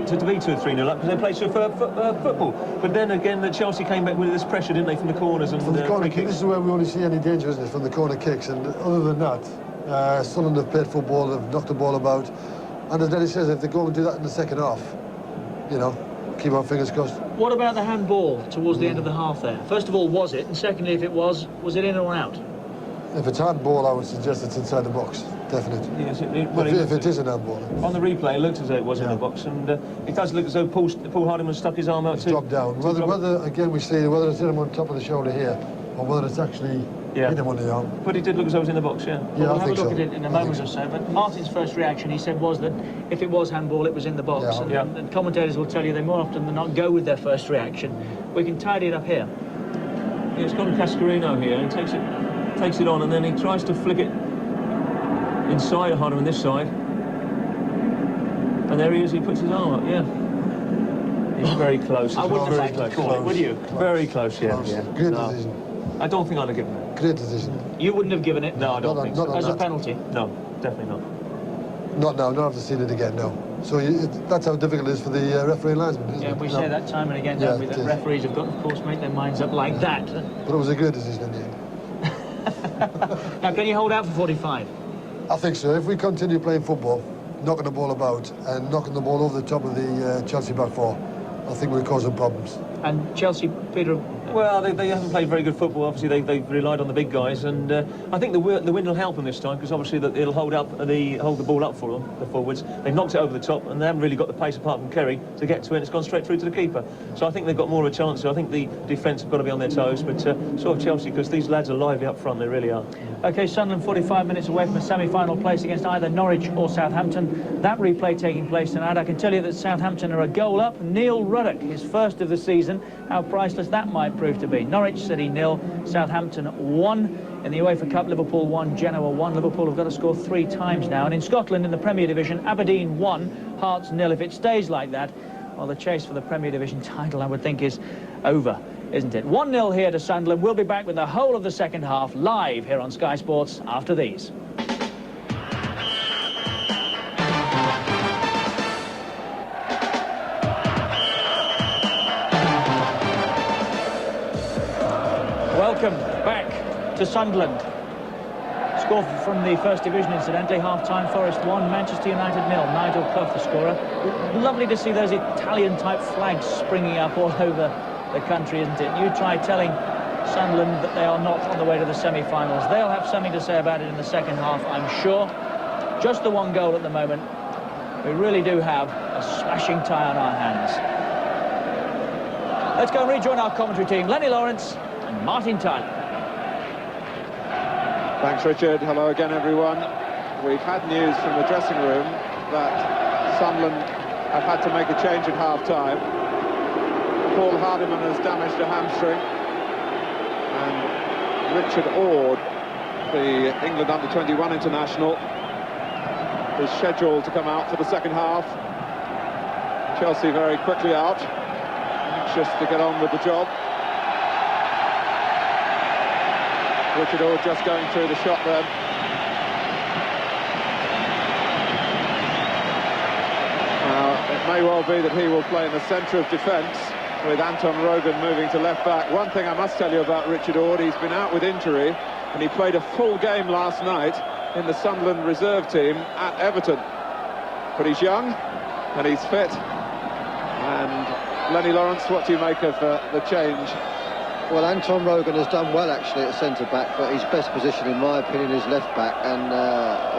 to be 2 or 3-0 up, because they played superb football. But then again, the Chelsea came back with this pressure, didn't they, from the corners and from the corner free kicks. kicks. This is where we only see any danger, isn't it, from the corner kicks. And other than that, Sunderland have played football, have knocked the ball about. And as Dennis says, if they go and do that in the second half, you know, keep our fingers crossed. What about the handball towards the end of the half there? First of all, was it? And secondly, if it was it in or out? If it's handball, I would suggest it's inside the box, definitely. Yes, if it is an handball. On the replay, it looked as though it was in the box, and it does look as though Paul Hardiman stuck his arm out too. Dropped down. Whether again we see whether it's hit him on top of the shoulder here, or whether it's actually hit him on the arm. But it did look as though it was in the box, yeah. We'll have a look at it in a moment or so. But Martin's first reaction, he said, was that if it was handball, it was in the box. And commentators will tell you they more often than not go with their first reaction. We can tidy it up here. Yeah, it's got a Cascarino here, and he takes it on, and then he tries to flick it inside Hardiman this side. And there he is, he puts his arm up, He's very close. I wouldn't have liked to call it, would you? Very close, yeah. Great decision. I don't think I'd have given it. Great decision. You wouldn't have given it? No, I don't think so. As a penalty? No, definitely not. Not now, not after seeing it again, no. So that's how difficult it is for the referee and linesman, isn't it? We say that time and again, don't we? That referees have got, of course, make their minds up like that. But it was a great decision in the end. Now, can you hold out for 45? I think so. If we continue playing football, knocking the ball about and knocking the ball over the top of the Chelsea back four, I think we're causing problems. And Chelsea, Peter? Well, they haven't played very good football. Obviously, they've relied on the big guys, and I think the wind will help them this time, because obviously it'll hold the ball up for them, the forwards. They've knocked it over the top, and they haven't really got the pace apart from Kerry to get to it. And it's gone straight through to the keeper. So I think they've got more of a chance. So I think the defence have got to be on their toes, but so have Chelsea, because these lads are lively up front. They really are. OK, Sunderland 45 minutes away from a semi-final place against either Norwich or Southampton. That replay taking place tonight. I can tell you that Southampton are a goal up. Neil Ruddock, his first of the season. How priceless that might prove to be. Norwich City 0, Southampton 1. In the UEFA Cup, Liverpool 1, Genoa 1. Liverpool have got to score 3 times now. And in Scotland, in the Premier Division, Aberdeen 1, Hearts 0. If it stays like that, well, the chase for the Premier Division title, I would think, is over, isn't it? 1-0 here to Sunderland. We'll be back with the whole of the second half live here on Sky Sports after these. Welcome back to Sunderland. Score from the First Division, incidentally. Half-time, Forest 1, Manchester United 0. Nigel Clough, the scorer. Lovely to see those Italian-type flags springing up all over the country, isn't it? You try telling Sunderland that they are not on the way to the semi-finals. They'll have something to say about it in the second half, I'm sure. Just the 1 goal at the moment. We really do have a smashing tie on our hands. Let's go and rejoin our commentary team. Lenny Lawrence and Martin Tyler. Thanks, Richard. Hello again, everyone. We've had news from the dressing room that Sunderland have had to make a change at half-time. Paul Hardiman has damaged a hamstring, and Richard Ord, the England under-21 international, is scheduled to come out for the second half. Chelsea very quickly out, anxious to get on with the job. Richard Ord just going through the shot there. Now, it may well be that he will play in the centre of defence, with Anton Rogan moving to left-back. One thing I must tell you about Richard Ord, he's been out with injury, and he played a full game last night in the Sunderland reserve team at Everton. But he's young, and he's fit. And Lenny Lawrence, what do you make of the change? Well, Anton Rogan has done well, actually, at centre-back, but his best position, in my opinion, is left-back. And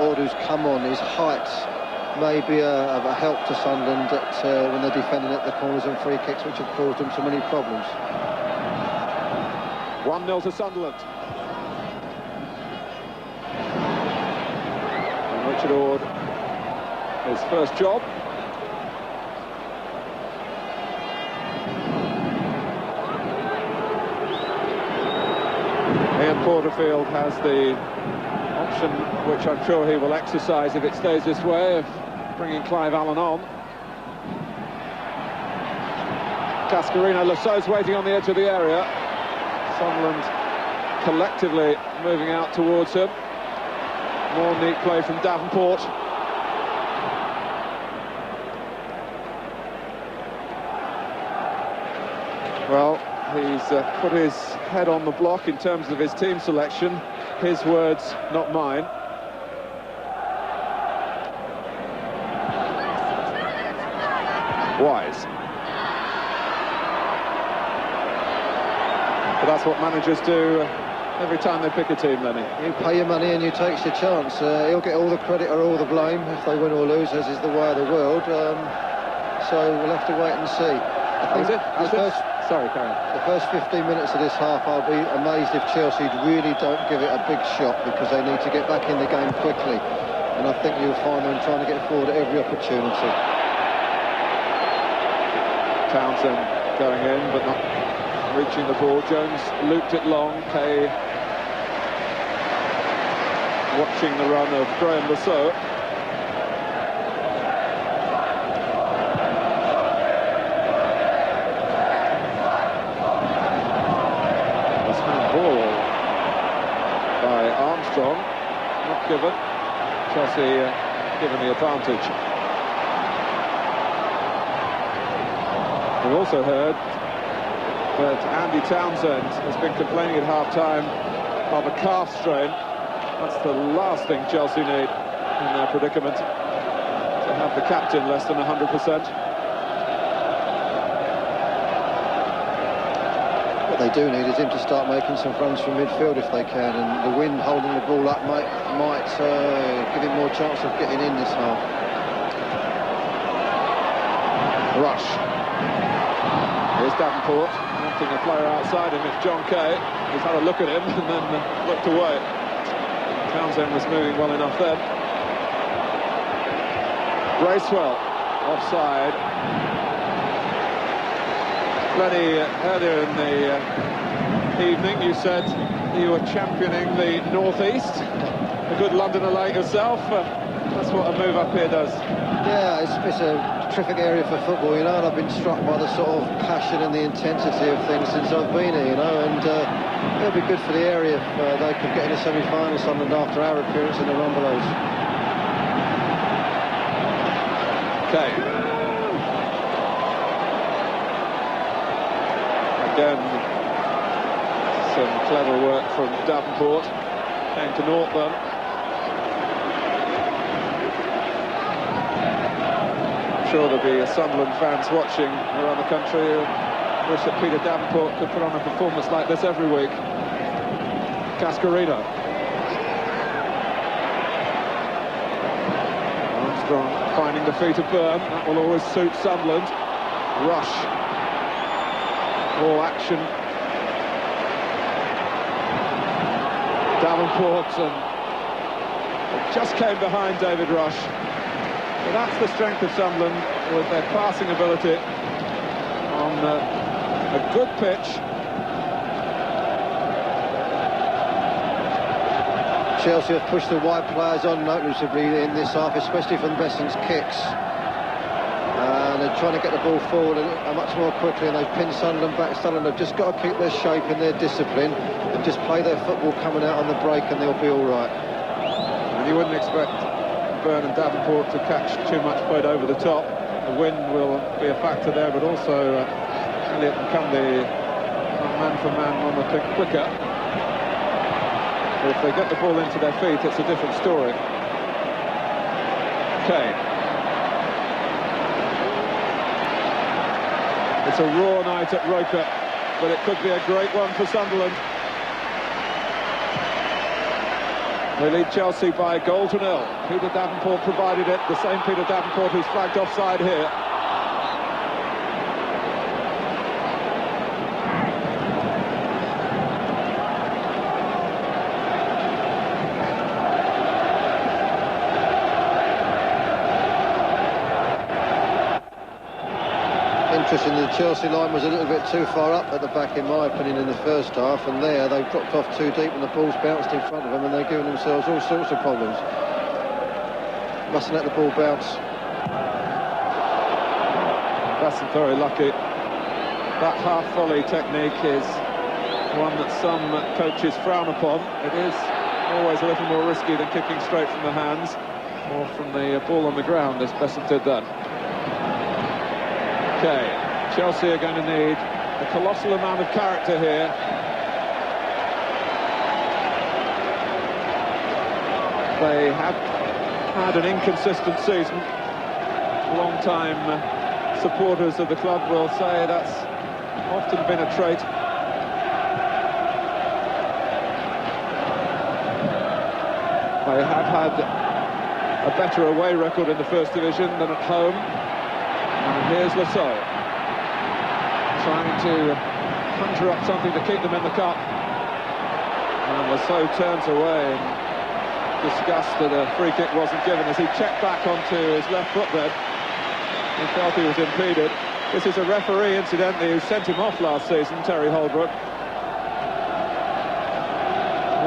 Ord, who's come on, his height may be of a help to Sunderland when they're defending at the corners and free kicks, which have caused them so many problems. 1-0 to Sunderland. And Richard Ord, his first job. Ian Porterfield has the option, which I'm sure he will exercise if it stays this way, of bringing Clive Allen on. Cascarino, Lasso's waiting on the edge of the area. Sunderland collectively moving out towards him. More neat play from Davenport. Well, he's put his head on the block in terms of his team selection. His words, not mine. Wise. But that's what managers do every time they pick a team, Lenny. You pay your money and you take your chance. He'll get all the credit or all the blame if they win or lose, as is the way of the world. So we'll have to wait and see. I think Sorry, Karen. The first 15 minutes of this half, I'll be amazed if Chelsea really don't give it a big shot, because they need to get back in the game quickly. And I think you'll find them trying to get forward at every opportunity. Townsend going in, but not reaching the ball. Jones looped it long. Kay watching the run of Graham Lasso. Not given. Chelsea given the advantage. We've also heard that Andy Townsend has been complaining at half-time of a calf strain. That's the last thing Chelsea need in their predicament, to have the captain less than 100%. What they do need is him to start making some runs from midfield if they can, and the wind holding the ball up might give him more chance of getting in this half. Rush. Here's Davenport, wanting a player outside him. It's John Kay. He's had a look at him and then looked away. Townsend was moving well enough then. Bracewell, offside. Lenny, earlier in the evening, you said you were championing the northeast. A good Londoner like yourself. That's what a move up here does. Yeah, it's a terrific area for football, you know, and I've been struck by the sort of passion and the intensity of things since I've been here, you know, and it'll be good for the area if they could get in a semi-final Sunderland after our appearance in the Rumbelows. Okay. Again, some clever work from Davenport. Came to naught then. I'm sure there'll be Sunderland fans watching around the country who wish that Peter Davenport could put on a performance like this every week. Cascarino. Armstrong finding the feet of Byrne. That will always suit Sunderland. Rush. All action. Davenport and just came behind David Rush. But that's the strength of Sunderland, with their passing ability on a good pitch. Chelsea have pushed the wide players on noticeably in this half, especially from Bessin's kicks. And they're trying to get the ball forward much more quickly, and they've pinned Sunderland back. Sunderland have just got to keep their shape and their discipline and just play their football coming out on the break, and they'll be all right. And you wouldn't expect Byrne and Davenport to catch too much played over the top. The wind will be a factor there, but also Elliott can come the man-for-man on the pick quicker. But if they get the ball into their feet, it's a different story. Okay. It's a raw night at Roker, but it could be a great one for Sunderland. They lead Chelsea by a goal to nil. Peter Davenport provided it, the same Peter Davenport who's flagged offside here. Interesting, the Chelsea line was a little bit too far up at the back, in my opinion, in the first half, and there they've dropped off too deep and the ball's bounced in front of them, and they're giving themselves all sorts of problems. Mustn't let the ball bounce. That's very lucky. That half-volley technique is one that some coaches frown upon. It is always a little more risky than kicking straight from the hands or from the ball on the ground, as Besson did then. Okay, Chelsea are going to need a colossal amount of character here. They have had an inconsistent season. Long-time supporters of the club will say that's often been a trait. They have had a better away record in the First Division than at home. And here's Lasso, trying to conjure up something to keep them in the cup. And Lasso turns away in disgust that a free kick wasn't given as he checked back onto his left foot then. He felt he was impeded. This is a referee, incidentally, who sent him off last season, Terry Holbrook.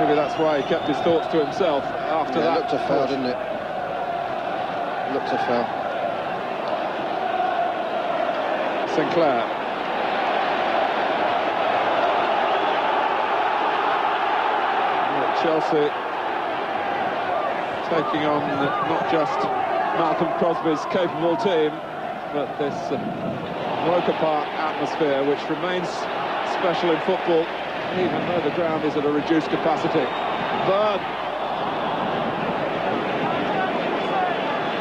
Maybe that's why he kept his thoughts to himself after that. It looked a foul, didn't it? Looked a foul. Sinclair. Chelsea taking on not just Malcolm Crosby's capable team, but this Roker Park atmosphere, which remains special in football, even though the ground is at a reduced capacity. Byrne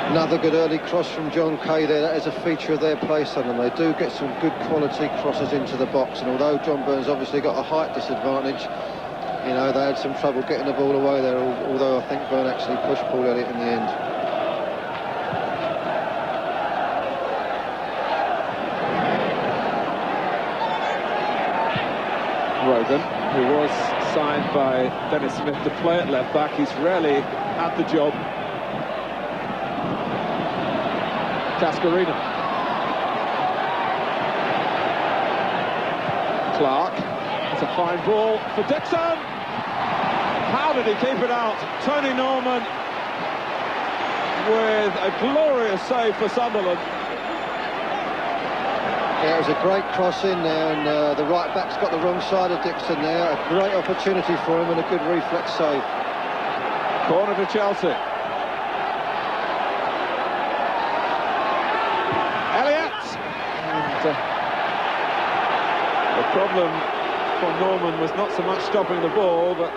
Another good early cross from John Kay there. That is a feature of their play, Sunderland. They do get some good quality crosses into the box, and although John Burns obviously got a height disadvantage, you know, they had some trouble getting the ball away there, although I think Burn actually pushed Paul Elliott in the end. Rogan, who was signed by Dennis Smith to play at left back, he's rarely had the job. Cascarino. Clark. It's a fine ball for Dixon. How did he keep it out? Tony Norman with a glorious save for Sunderland. Yeah, it was a great cross in there, and the right back's got the wrong side of Dixon there. A great opportunity for him and a good reflex save. Corner to Chelsea. Elliott! And the problem for Norman was not so much stopping the ball, but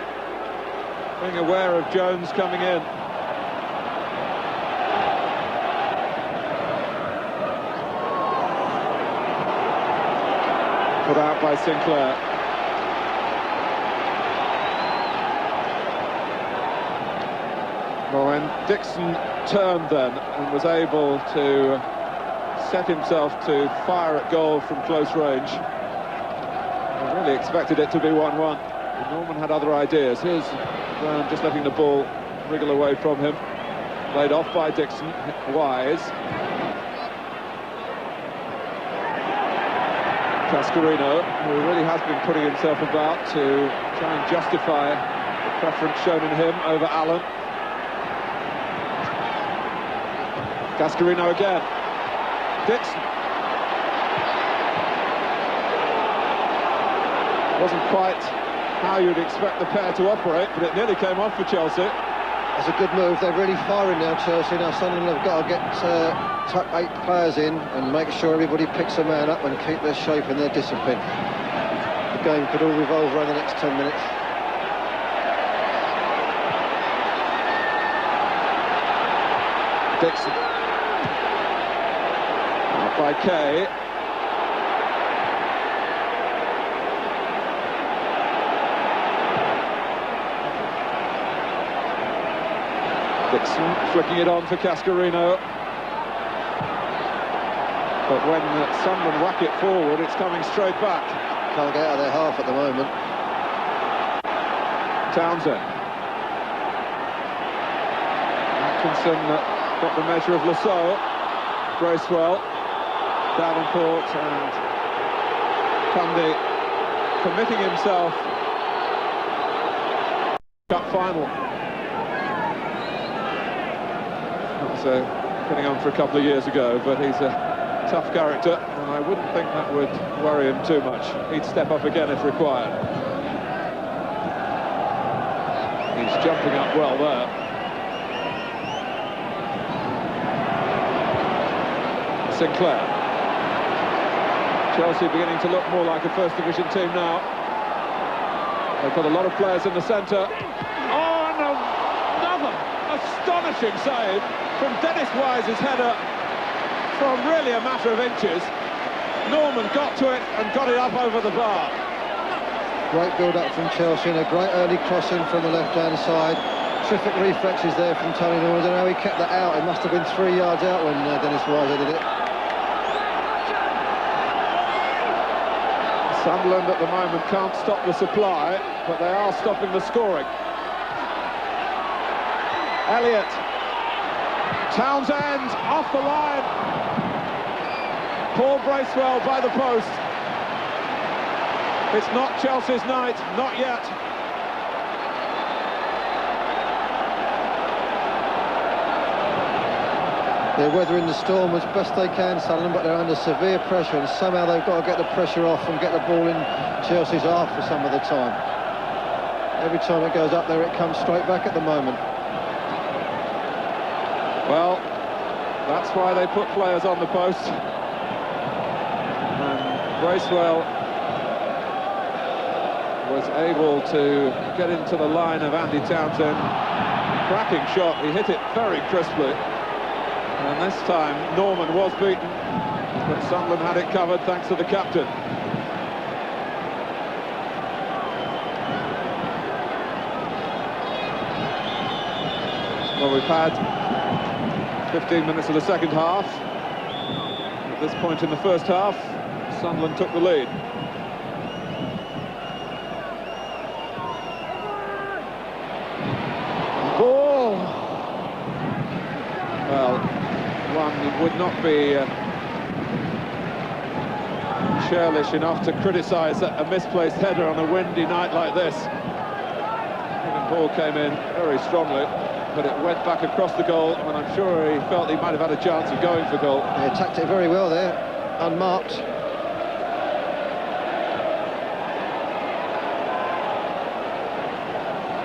being aware of Jones coming in. Put out by Sinclair. Well, when Dixon turned then and was able to set himself to fire at goal from close range, I really expected it to be 1-1. Norman had other ideas. Here's Brown just letting the ball wriggle away from him. Played off by Dixon, Wise. Cascarino, who really has been putting himself about to try and justify the preference shown in him over Allen. Cascarino again. Dixon. Wasn't quite how you'd expect the pair to operate, but it nearly came off for Chelsea. That's a good move. They're really firing now, Chelsea. Now Sunderland have got to get tuck 8 players in and make sure everybody picks a man up and keep their shape and their discipline. The game could all revolve around the next 10 minutes. Dixon. Out by Kay. Dixon flicking it on for Cascarino. But when Sunderland whack it forward, it's coming straight back. Can't get out of their half at the moment. Townsend. Atkinson got the measure of Lasso. Bracewell. Davenport and Cundy committing himself. Cup final. Getting on for a couple of years ago, but he's a tough character, and I wouldn't think that would worry him too much. He'd step up again if required. He's jumping up well there. Sinclair. Chelsea beginning to look more like a First Division team now. They've got a lot of players in the centre. Oh, and another astonishing save from Dennis Wise's header from really a matter of inches. Norman got to it and got it up over the bar. Great build-up from Chelsea and a great early crossing from the left-hand side. Terrific reflexes there from Tony Norman. I don't know how he kept that out. It must have been 3 yards out when Dennis Wise did it. Sunderland at the moment can't stop the supply, but they are stopping the scoring. Elliott. Townsend off the line. Paul Bracewell by the post. It's not Chelsea's night, not yet. They're weathering the storm as best they can, Sunderland, but they're under severe pressure, and somehow they've got to get the pressure off and get the ball in Chelsea's half for some of the time. Every time it goes up there, it comes straight back at the moment. Well, that's why they put players on the post. And Bracewell was able to get into the line of Andy Townsend. Cracking shot, he hit it very crisply. And this time Norman was beaten, but Sunderland had it covered thanks to the captain. Well, we've had 15 minutes of the second half. At this point in the first half, Sunderland took the lead. Ball! Well, one would not be churlish enough to criticise a misplaced header on a windy night like this. Kevin Ball came in very strongly, but it went back across the goal, and I'm sure he felt he might have had a chance of going for goal. He attacked it very well there, unmarked.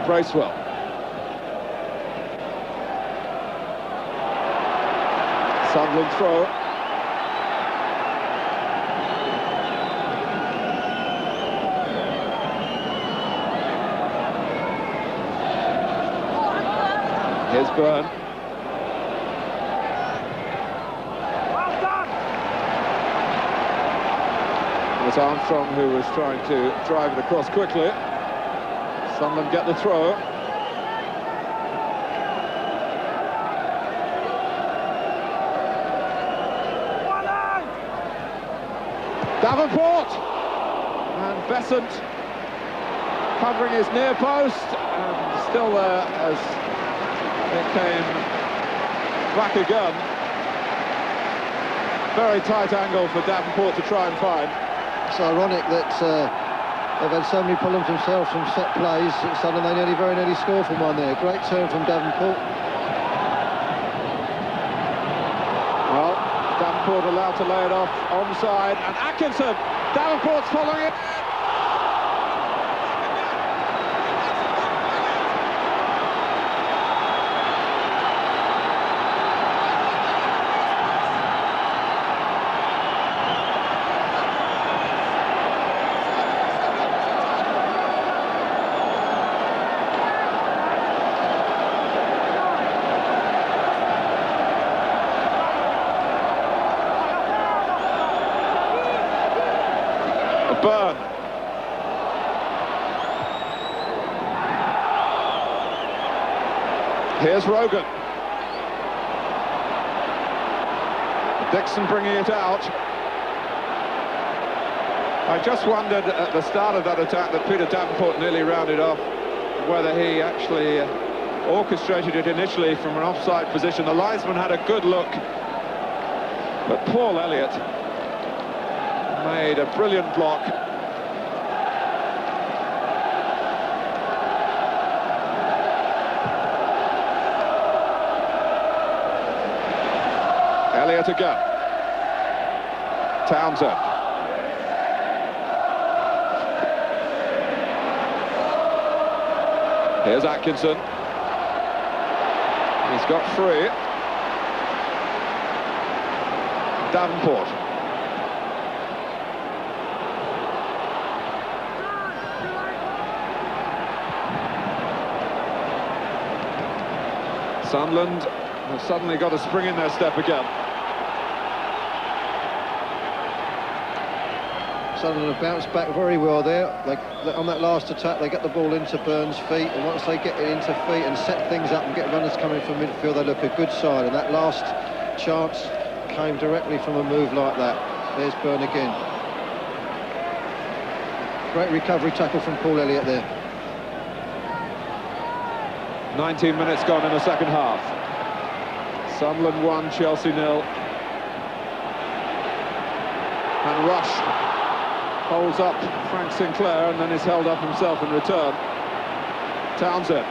Bracewell. Sunderland throw. Here's Byrne. It was Armstrong who was trying to drive it across quickly. Sunderland get the throw. Davenport! And Besant covering his near post, and still there as it came back again. Very tight angle for Davenport to try and find. It's ironic that they've had so many problems themselves from set plays. Suddenly they very nearly score from one there. Great turn from Davenport. Well, Davenport allowed to lay it off onside, and Atkinson, Davenport's following it. Byrne. Here's Rogan. Dixon bringing it out. I just wondered at the start of that attack that Peter Davenport nearly rounded off, whether he actually orchestrated it initially from an offside position. The linesman had a good look, but Paul Elliott made a brilliant block. Elliott again. Townsend. Here's Atkinson. He's got three. Davenport. Sunderland have suddenly got a spring in their step again. Sunderland have bounced back very well there. On that last attack, they get the ball into Byrne's feet, and once they get it into feet and set things up and get runners coming from midfield, they look a good side. And that last chance came directly from a move like that. There's Byrne again. Great recovery tackle from Paul Elliott there. 19 minutes gone in the second half. Sunderland 1, Chelsea 0. And Rush holds up Frank Sinclair and then is held up himself in return. Townsend.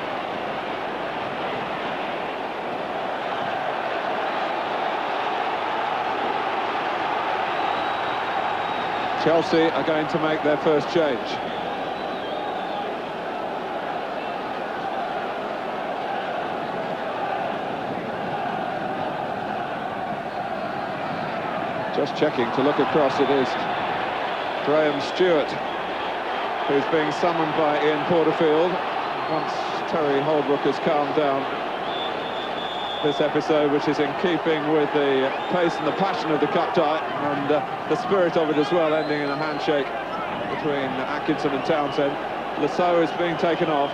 Chelsea are going to make their first change. Just checking to look across, it is Graham Stewart who's being summoned by Ian Porterfield once Terry Holbrook has calmed down. this episode, which is in keeping with the pace and the passion of the cup tie, and the spirit of it as well, ending in a handshake between Atkinson and Townsend. Lasso is being taken off.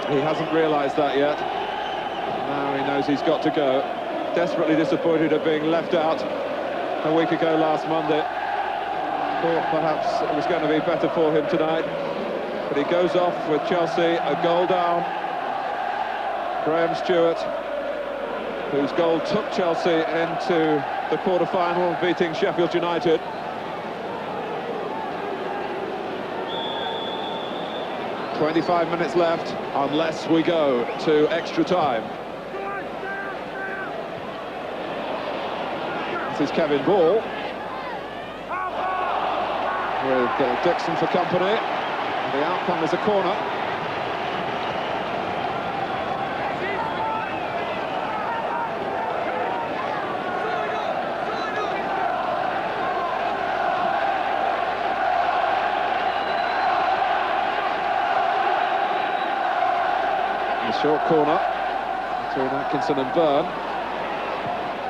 He hasn't realised that yet. Now he knows he's got to go. Desperately disappointed at being left out a week ago last Monday. Thought perhaps it was going to be better for him tonight. But he goes off with Chelsea a goal down. Graham Stewart, whose goal took Chelsea into the quarter-final, beating Sheffield United. "25 minutes left, unless we go to extra time." This is Kevin Ball, with Dixon for company. The outcome is a corner. A short corner between Atkinson and Byrne.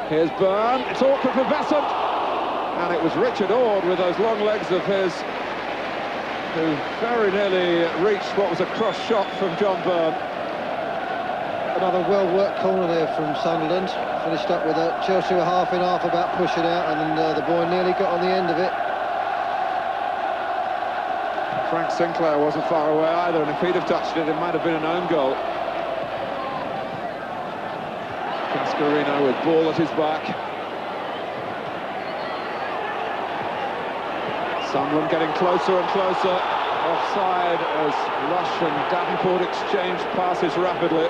Here's Byrne, it's awkward for Besant, and it was Richard Ord with those long legs of his, who very nearly reached what was a cross shot from John Byrne. Another well-worked corner there from Sunderland. Finished up with Chelsea were half in half about pushing out, and then the boy nearly got on the end of it. Frank Sinclair wasn't far away either, and if he'd have touched it, it might have been an own goal. Cascarino with ball at his back. Sunderland getting closer and closer. Offside as Rush and Davenport exchanged passes rapidly.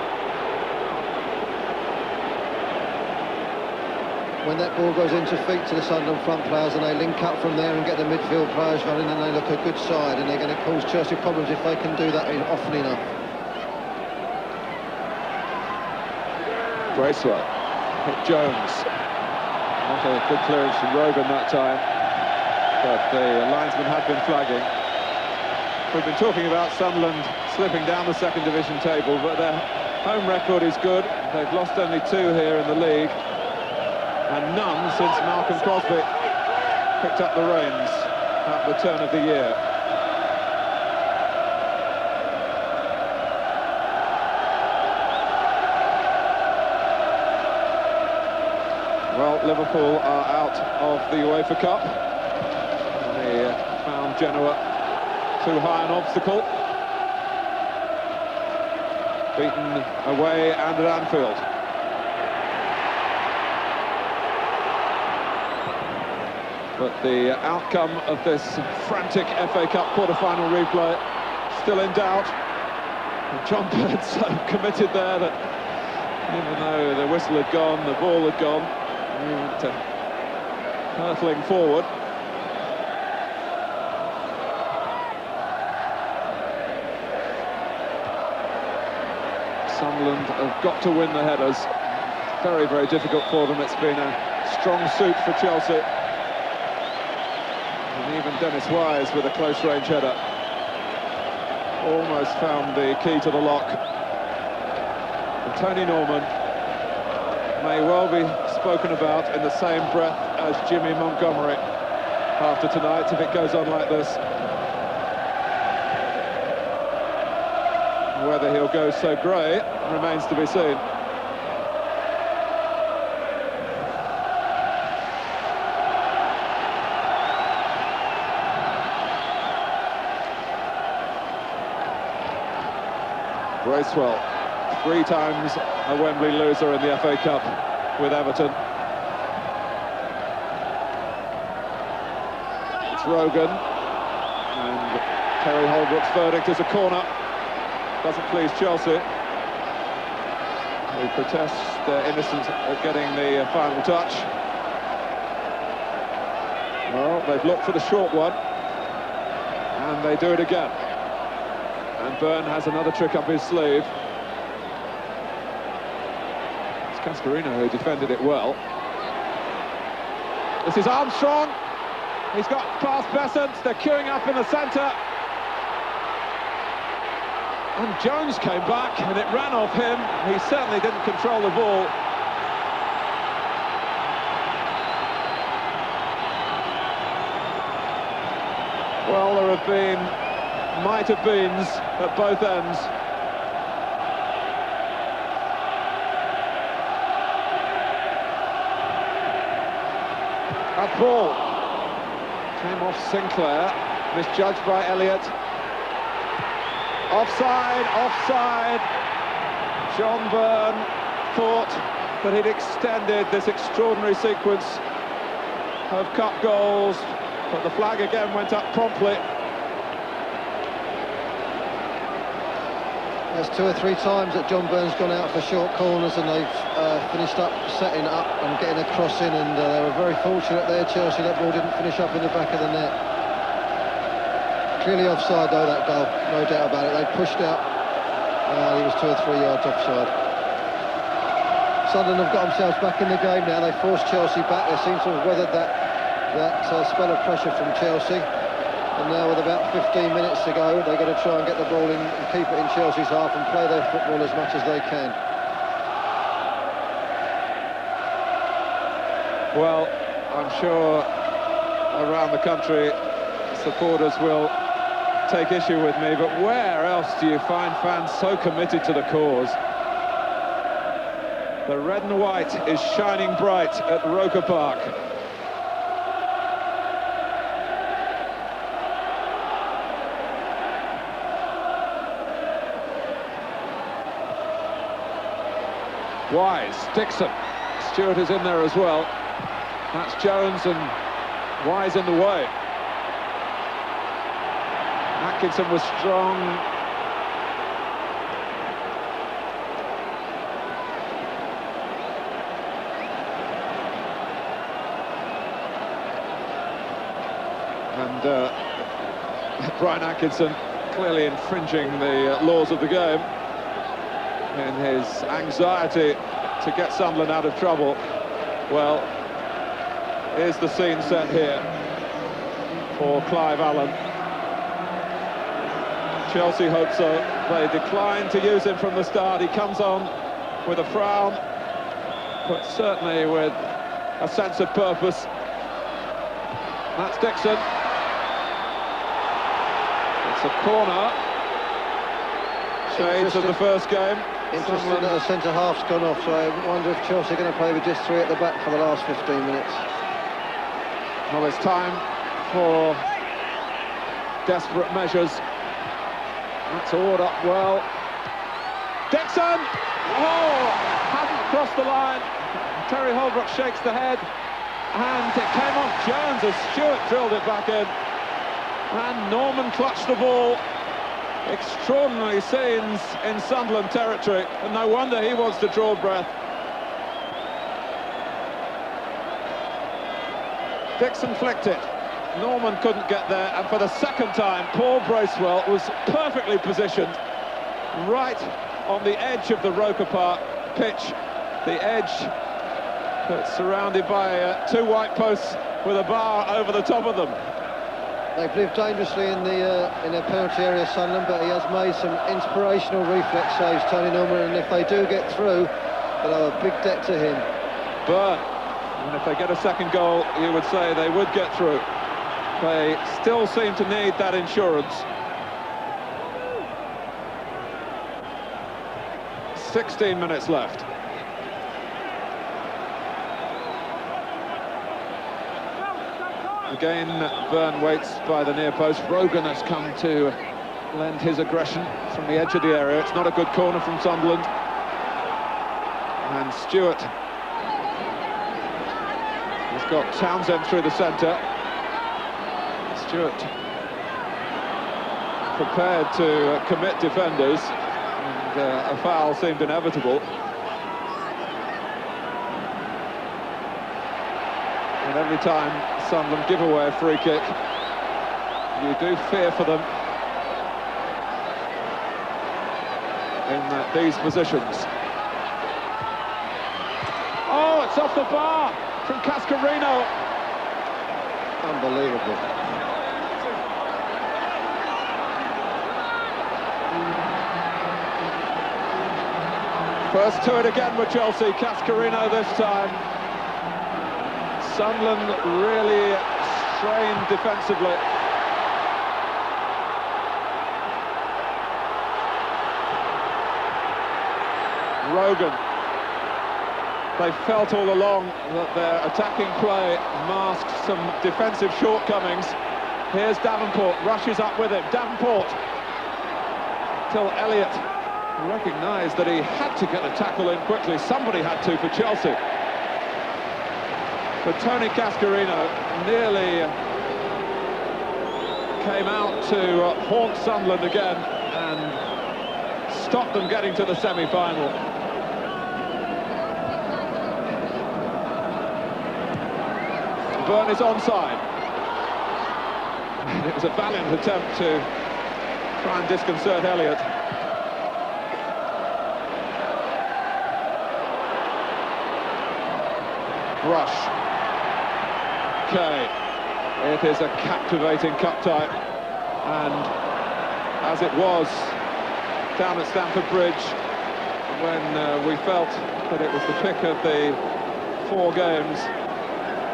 When that ball goes into feet to the Sunderland front players and they link up from there and get the midfield players running, and they look a good side, and they're going to cause Chelsea problems if they can do that often enough. Bracewell hit Jones. Not a good clearance from Rogan that time, but the linesman had been flagging. We've been talking about Sunderland slipping down the second division table, but their home record is good. They've lost only 2 here in the league, and none since Malcolm Crosby picked up the reins at the turn of the year. Well, Liverpool are out of the UEFA Cup. They found Genoa too high an obstacle. Beaten away and at Anfield. But the outcome of this frantic FA Cup quarter-final replay still in doubt. And John Byrne so committed there that even though the whistle had gone, the ball had gone, he went hurtling forward. Sunderland have got to win the headers. Very, very difficult for them. It's been a strong suit for Chelsea. And even Dennis Wise with a close-range header almost found the key to the lock. And Tony Norman may well be spoken about in the same breath as Jimmy Montgomery after tonight, if it goes on like this. Whether he'll go so grey remains to be seen. Bracewell, 3 times a Wembley loser in the FA Cup with Everton. It's Rogan, and Terry Holbrook's verdict is a corner. Doesn't please Chelsea, who protest their innocence at getting the final touch. Well, they've looked for the short one, and they do it again. And Byrne has another trick up his sleeve. It's Cascarino who defended it well. This is Armstrong. He's got past Besant. They're queuing up in the centre. And Jones came back and it ran off him. He certainly didn't control the ball. Well, there have been might-have-beens at both ends. That ball came off Sinclair, misjudged by Elliott. Offside, offside. John Byrne thought that he'd extended this extraordinary sequence of cup goals, but the flag again went up promptly. There's 2 or 3 times that John Byrne's gone out for short corners and they've finished up setting up and getting a cross in, and they were very fortunate there, Chelsea. That ball didn't finish up in the back of the net. Clearly offside though, that goal, no doubt about it. They pushed out, he was 2 or 3 yards offside. Sunderland have got themselves back in the game now. They forced Chelsea back. They seem to have weathered that spell of pressure from Chelsea. And now with about 15 minutes to go, they're going to try and get the ball in and keep it in Chelsea's half and play their football as much as they can. Well, I'm sure around the country supporters will take issue with me, but where else do you find fans so committed to the cause? The red and white is shining bright at Roker Park. Wise, Dixon, Stewart is in there as well. That's Jones and Wise in the way. Atkinson was strong. And Brian Atkinson clearly infringing the laws of the game in his anxiety to get Sunderland out of trouble. Well, here's the scene set here for Clive Allen. Chelsea hope so. They declined to use him from the start. He comes on with a frown, but certainly with a sense of purpose. That's Dixon. It's a corner. Shades of the first game. Interesting that the centre-half's gone off, so I wonder if Chelsea are going to play with just 3 at the back for the last 15 minutes. Well, it's time for desperate measures. That's awed up well. Dixon! Oh! Hasn't crossed the line. Terry Holbrook shakes the head. And it came off Jones as Stewart drilled it back in. And Norman clutched the ball. Extraordinary scenes in Sunderland territory, and no wonder he wants to draw breath. Dixon flicked it. Norman couldn't get there, and for the second time, Paul Bracewell was perfectly positioned right on the edge of the Roker Park pitch. The edge that's surrounded by 2 white posts with a bar over the top of them. They've lived dangerously in their penalty area, Sunderland, but he has made some inspirational reflex saves, Tony Norman, and if they do get through, they'll have a big debt to him. But, and if they get a second goal, you would say they would get through. They still seem to need that insurance. 16 minutes left. Again, Byrne waits by the near post. Rogan has come to lend his aggression from the edge of the area. It's not a good corner from Sunderland. And Stewart has got Townsend through the centre. Stewart prepared to commit defenders, and a foul seemed inevitable. And every time Sunderland give away a free kick, you do fear for them in these positions. Oh, it's off the bar from Cascarino. Unbelievable. First to it again with Chelsea, Cascarino this time. Sunderland really strained defensively. Rogan. They felt all along that their attacking play masked some defensive shortcomings. Here's Davenport, rushes up with it. Davenport, till Elliott recognised that he had to get a tackle in quickly. Somebody had to for Chelsea. But Tony Cascarino nearly came out to haunt Sunderland again and stop them getting to the semi-final. Burn is onside. It was a valiant attempt to try and disconcert Elliott. Rush. Okay. It is a captivating cup tie, and as it was down at Stamford Bridge when we felt that it was the pick of the 4 games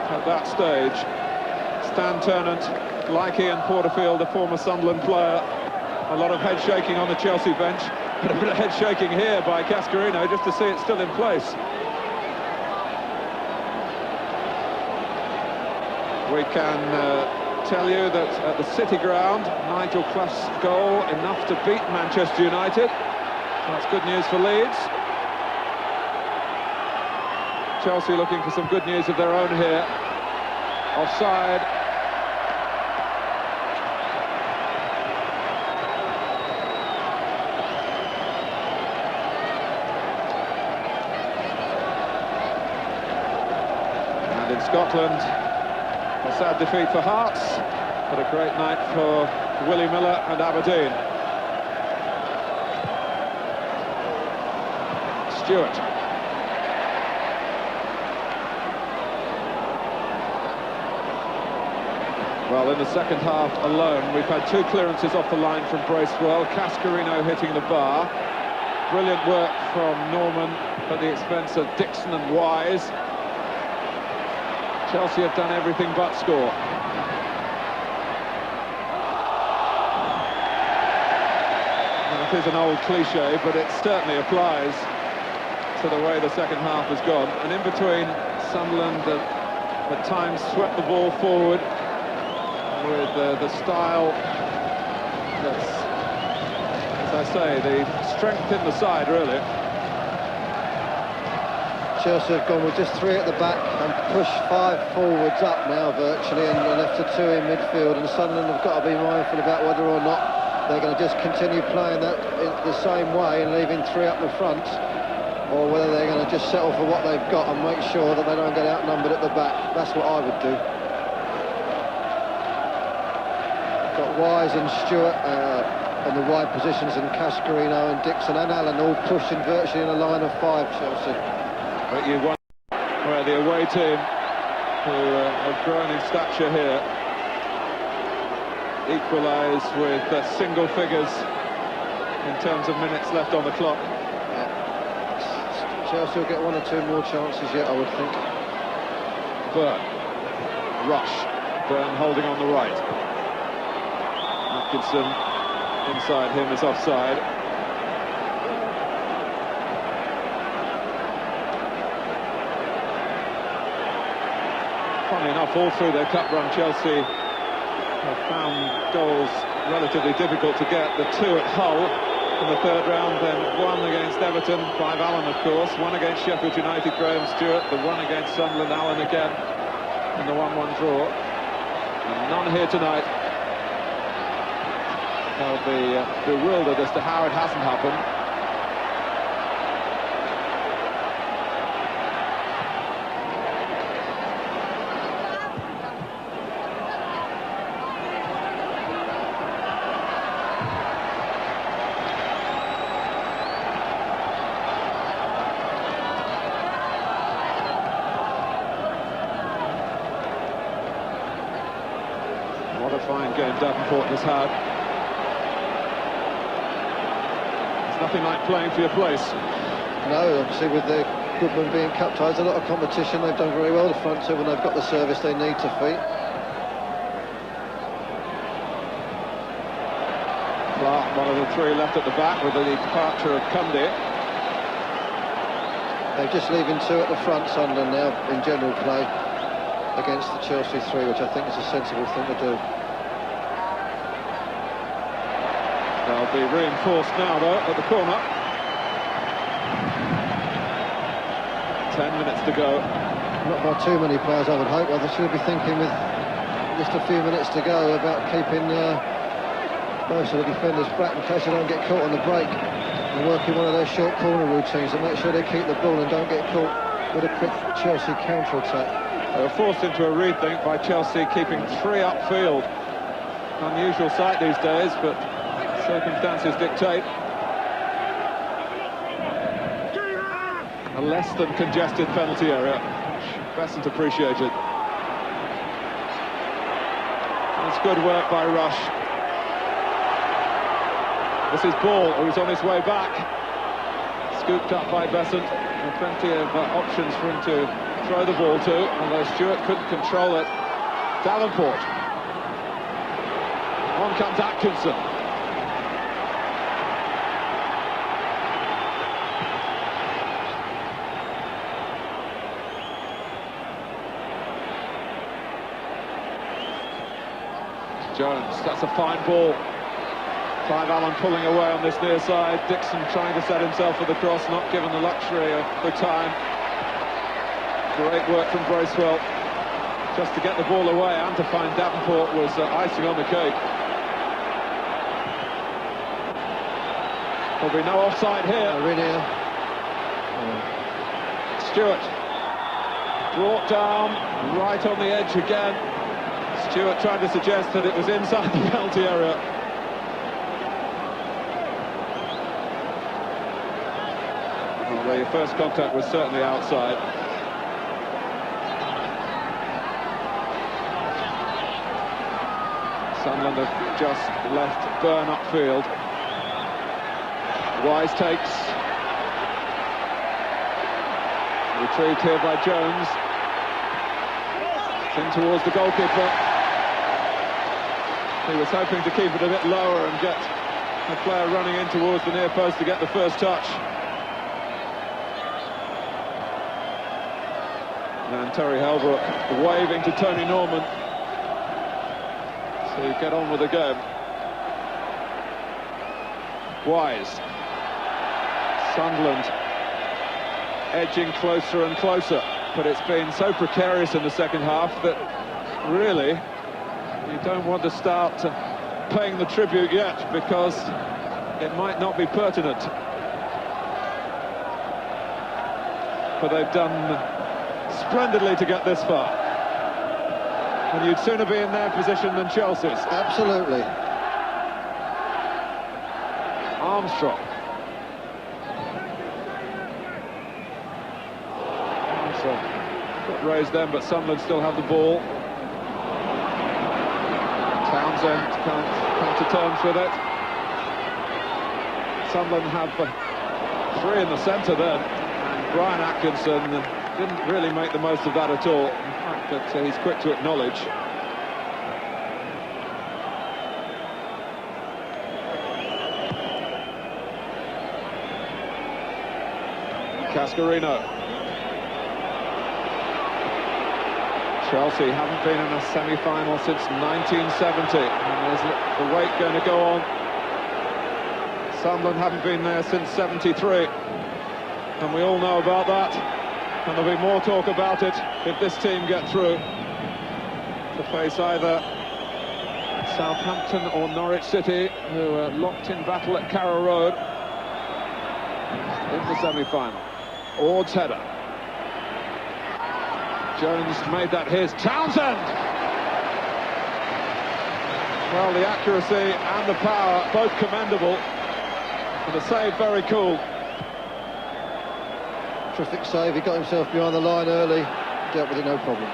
at that stage. Stan Ternant, like Ian Porterfield, a former Sunderland player, a lot of head shaking on the Chelsea bench, but a bit of head shaking here by Cascarino just to see it still in place. We can tell you that at the City Ground, Nigel Clough's goal enough to beat Manchester United. That's good news for Leeds. Chelsea looking for some good news of their own here. Offside. And in Scotland, a sad defeat for Hearts, but a great night for Willie Miller and Aberdeen. Stewart. Well, in the second half alone, we've had 2 clearances off the line from Bracewell. Cascarino hitting the bar. Brilliant work from Norman at the expense of Dixon and Wise. Chelsea have done everything but score. And it is an old cliche, but it certainly applies to the way the second half has gone. And in between, Sunderland at times swept the ball forward with the style that's, as I say, the strength in the side, really. Chelsea have gone with just 3 at the back and pushed 5 forwards up now virtually, and left a 2 in midfield, and Sunderland have got to be mindful about whether or not they're going to just continue playing that in the same way and leaving 3 up the front, or whether they're going to just settle for what they've got and make sure that they don't get outnumbered at the back. That's what I would do. Got Wise and Stewart in the wide positions, and Cascarino and Dixon and Allen all pushing virtually in a line of 5, Chelsea. But you wonder where the away team, who have grown in stature here, equalise with single figures in terms of minutes left on the clock. Yeah. Chelsea will get 1 or 2 more chances yet, I would think. Burn. Rush. Burn holding on the right. Atkinson inside him is offside. Funnily enough, all through their cup run, Chelsea have found goals relatively difficult to get. The 2 at Hull in the 3rd round, then 1 against Everton, 5 Allen of course, 1 against Sheffield United, Graham Stewart, the 1 against Sunderland, Allen again, and the 1-1 draw. And none here tonight. They'll be bewildered as to how it hasn't happened. What a fine game Davenport has had. It's nothing like playing for your place. No, obviously with the Goodman being cup ties, a lot of competition. They've done very well, the front two, when they've got the service they need to feet. Clark, one of the three left at the back with the departure of Cundy. They're just leaving two at the front, Sunderland now, in general play, against the Chelsea three, which I think is a sensible thing to do. They'll be reinforced now, though, at the corner. 10 minutes to go. Not by too many players, I would hope. They should be thinking, with just a few minutes to go, about keeping most of the defenders back in case they don't get caught on the break, and working one of those short corner routines to make sure they keep the ball and don't get caught with a quick Chelsea counter-attack. They were forced into a rethink by Chelsea, keeping three upfield. Unusual sight these days, but circumstances dictate. A less than congested penalty area, which Besant appreciated. It's good work by Rush. This is Ball, who's on his way back. Scooped up by Besant. And plenty of options for him to throw the ball to, although Stewart couldn't control it. Davenport. On comes Atkinson. Jones, that's a fine ball. Clive Allen pulling away on this near side. Dixon trying to set himself for the cross, not given the luxury of the time. Great work from Bracewell. Just to get the ball away and to find Davenport was icing on the cake. There'll be no offside here. Stewart. Brought down, right on the edge again. Stewart trying to suggest that it was inside the penalty area. Well, the first contact was certainly outside. Sunderland have just left Byrne upfield. Wise takes. Retrieved here by Jones. In towards the goalkeeper. He was hoping to keep it a bit lower and get the player running in towards the near post to get the first touch. And Terry Halbrook waving to Tony Norman to get on with the game. Wise. Sunderland edging closer and closer, but it's been so precarious in the second half that really you don't want to start paying the tribute yet, because it might not be pertinent. But they've done splendidly to get this far. And you'd sooner be in their position than Chelsea's. Absolutely. Armstrong. So, got raised then, but Sunderland still have the ball. Townsend can't come to terms with it. Sunderland have three in the centre then. And Brian Atkinson didn't really make the most of that at all. In fact, that he's quick to acknowledge. Cascarino. Chelsea haven't been in a semi-final since 1970, and is the wait going to go on? Sunderland haven't been there since 73, and we all know about that, and there'll be more talk about it if this team get through to face either Southampton or Norwich City, who are locked in battle at Carrow Road in the semi-final. Ord's header. Jones made that his. Townsend! Well, the accuracy and the power, both commendable. And the save very cool. Terrific save. He got himself behind the line early. Dealt with it no problem.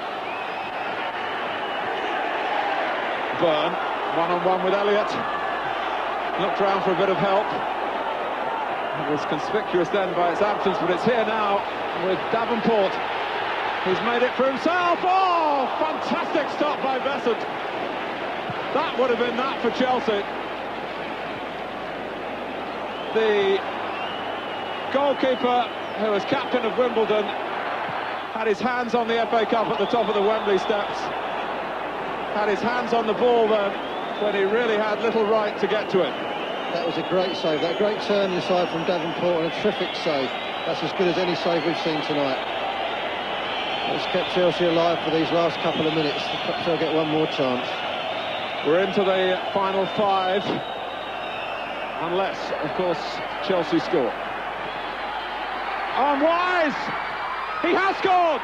Byrne, one-on-one with Elliott. Looked round for a bit of help. It was conspicuous then by its absence, but it's here now with Davenport. He's made it for himself. Oh, fantastic stop by Besant. That would have been that for Chelsea. The goalkeeper, who was captain of Wimbledon, had his hands on the FA Cup at the top of the Wembley steps. Had his hands on the ball then, when he really had little right to get to it. That was a great save. That great turn inside from Davenport, and a terrific save. That's as good as any save we've seen tonight. It's kept Chelsea alive for these last couple of minutes. Perhaps they'll get one more chance. We're into the final 5, unless, of course, Chelsea score. On Wise! He has scored!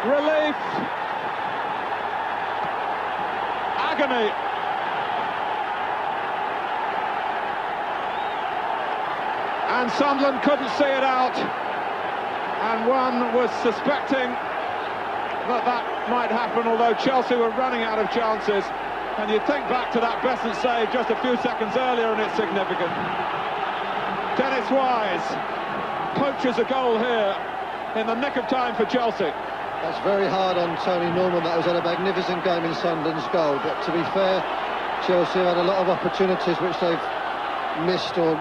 Relief. Agony. And Sunderland couldn't see it out. And one was suspecting that might happen, although Chelsea were running out of chances. And you think back to that Besant save just a few seconds earlier, and it's significant. Dennis Wise poaches a goal here in the nick of time for Chelsea. That's very hard on Tony Norman. That was a magnificent game in Sunderland's goal. But to be fair, Chelsea have had a lot of opportunities which they've missed, or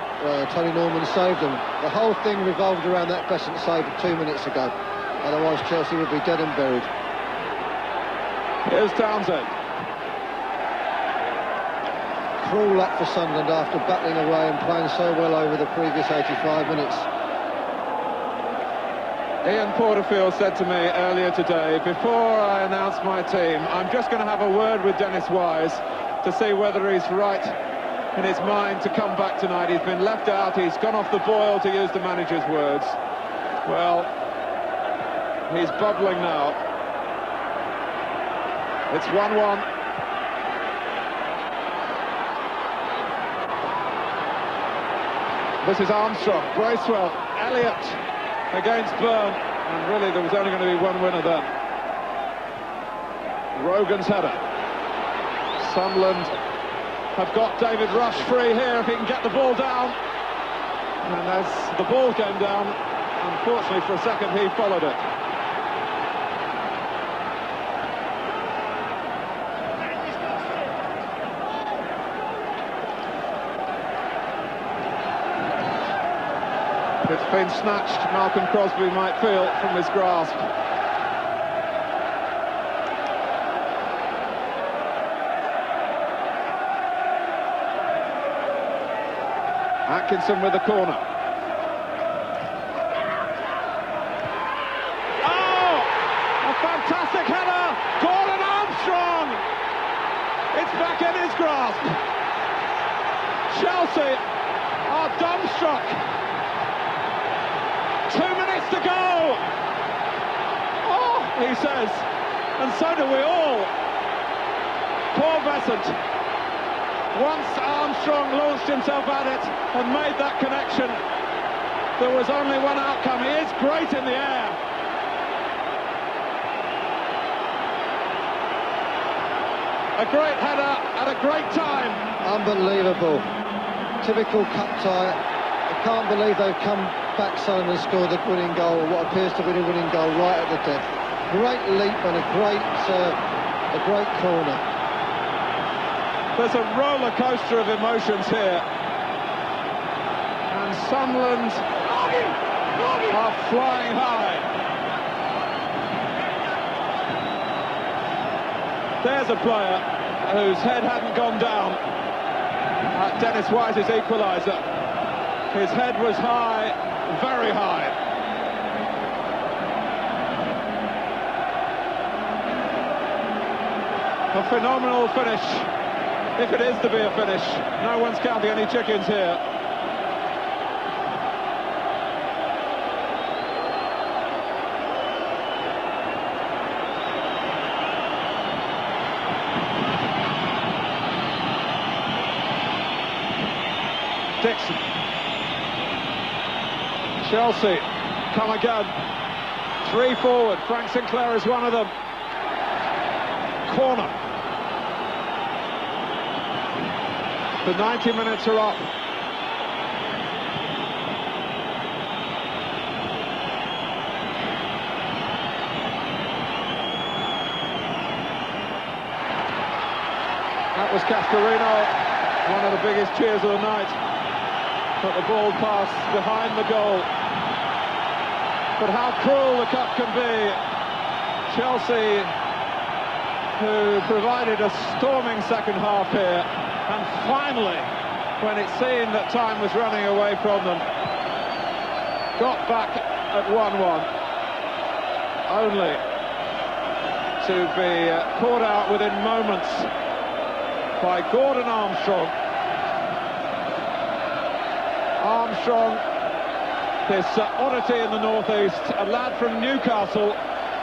Tony Norman saved them. The whole thing revolved around that Besant save 2 minutes ago. Otherwise, Chelsea would be dead and buried. Here's Townsend. Cruel luck for Sunderland after battling away and playing so well over the previous 85 minutes. Ian Porterfield said to me earlier today, before I announce my team, I'm just going to have a word with Dennis Wise to see whether he's right in his mind to come back tonight. He's been left out, he's gone off the boil, to use the manager's words. Well, he's bubbling now. It's 1-1. This is Armstrong, Bracewell, Elliott against Byrne, and really there was only going to be one winner then. Rogan's header. Sunderland have got David Rush free here if he can get the ball down. And as the ball came down, unfortunately for a second he followed it. It's been snatched, Malcolm Crosby might feel, from his grasp. Atkinson with the corner. Oh! A fantastic header! Gordon Armstrong! It's back in his grasp. Chelsea are dumbstruck. 2 minutes to go! Oh, he says, and so do we all. Poor Besant. Once Armstrong launched himself at it and made that connection, there was only one outcome. He is great in the air. A great header at a great time. Unbelievable. Typical cup tie. I can't believe they've come back, Sunderland, and scored the winning goal, or what appears to be the winning goal, right at the death. Great leap and a great corner. There's a roller coaster of emotions here, and Sunderland are flying high. There's a player whose head hadn't gone down at Dennis Wise's equaliser. His head was high, very high. A phenomenal finish, if it is to be a finish. No one's counting any chickens here. Dixon. Chelsea come again. 3 forward. Frank Sinclair is one of them. Corner. The 90 minutes are up. That was Cascarino, one of the biggest cheers of the night. But the ball passed behind the goal. But how cruel the cup can be. Chelsea, who provided a storming second half here, and finally, when it seemed that time was running away from them, got back at 1-1, only to be caught out within moments by Gordon Armstrong. Armstrong, this oddity in the northeast, a lad from Newcastle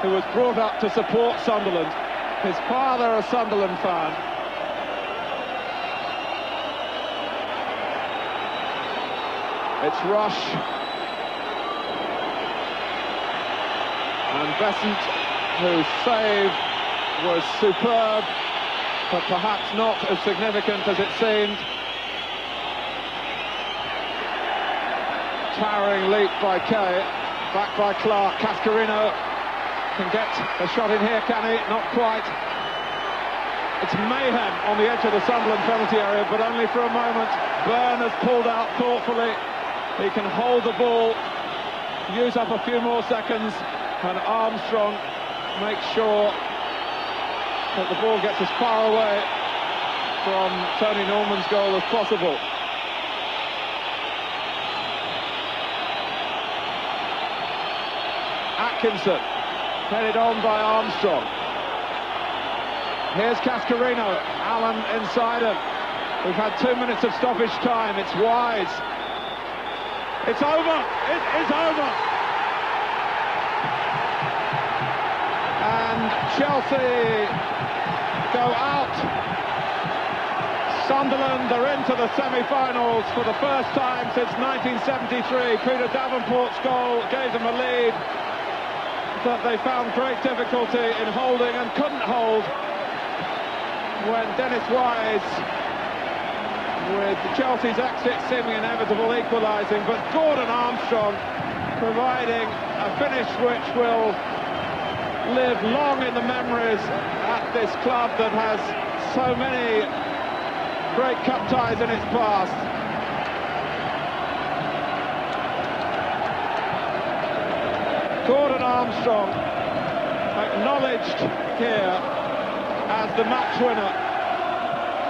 who was brought up to support Sunderland. His father a Sunderland fan. It's Rush. And Besant, whose save was superb, but perhaps not as significant as it seemed. Towering leap by Kay, back by Clark. Cascarino can get a shot in here, can he? Not quite. It's mayhem on the edge of the Sunderland penalty area, but only for a moment. Byrne has pulled out thoughtfully. He can hold the ball, use up a few more seconds, and Armstrong makes sure that the ball gets as far away from Tony Norman's goal as possible. Atkinson, headed on by Armstrong. Here's Cascarino, Allen inside him. We've had 2 minutes of stoppage time, it's Wise. It's over, it is over. And Chelsea go out. Sunderland are into the semi-finals for the first time since 1973. Peter Davenport's goal gave them a lead that they found great difficulty in holding and couldn't hold when Dennis Wise, with Chelsea's exit seeming inevitable, equalising, but Gordon Armstrong providing a finish which will live long in the memories at this club that has so many great cup ties in its past. Gordon Armstrong acknowledged here as the match winner.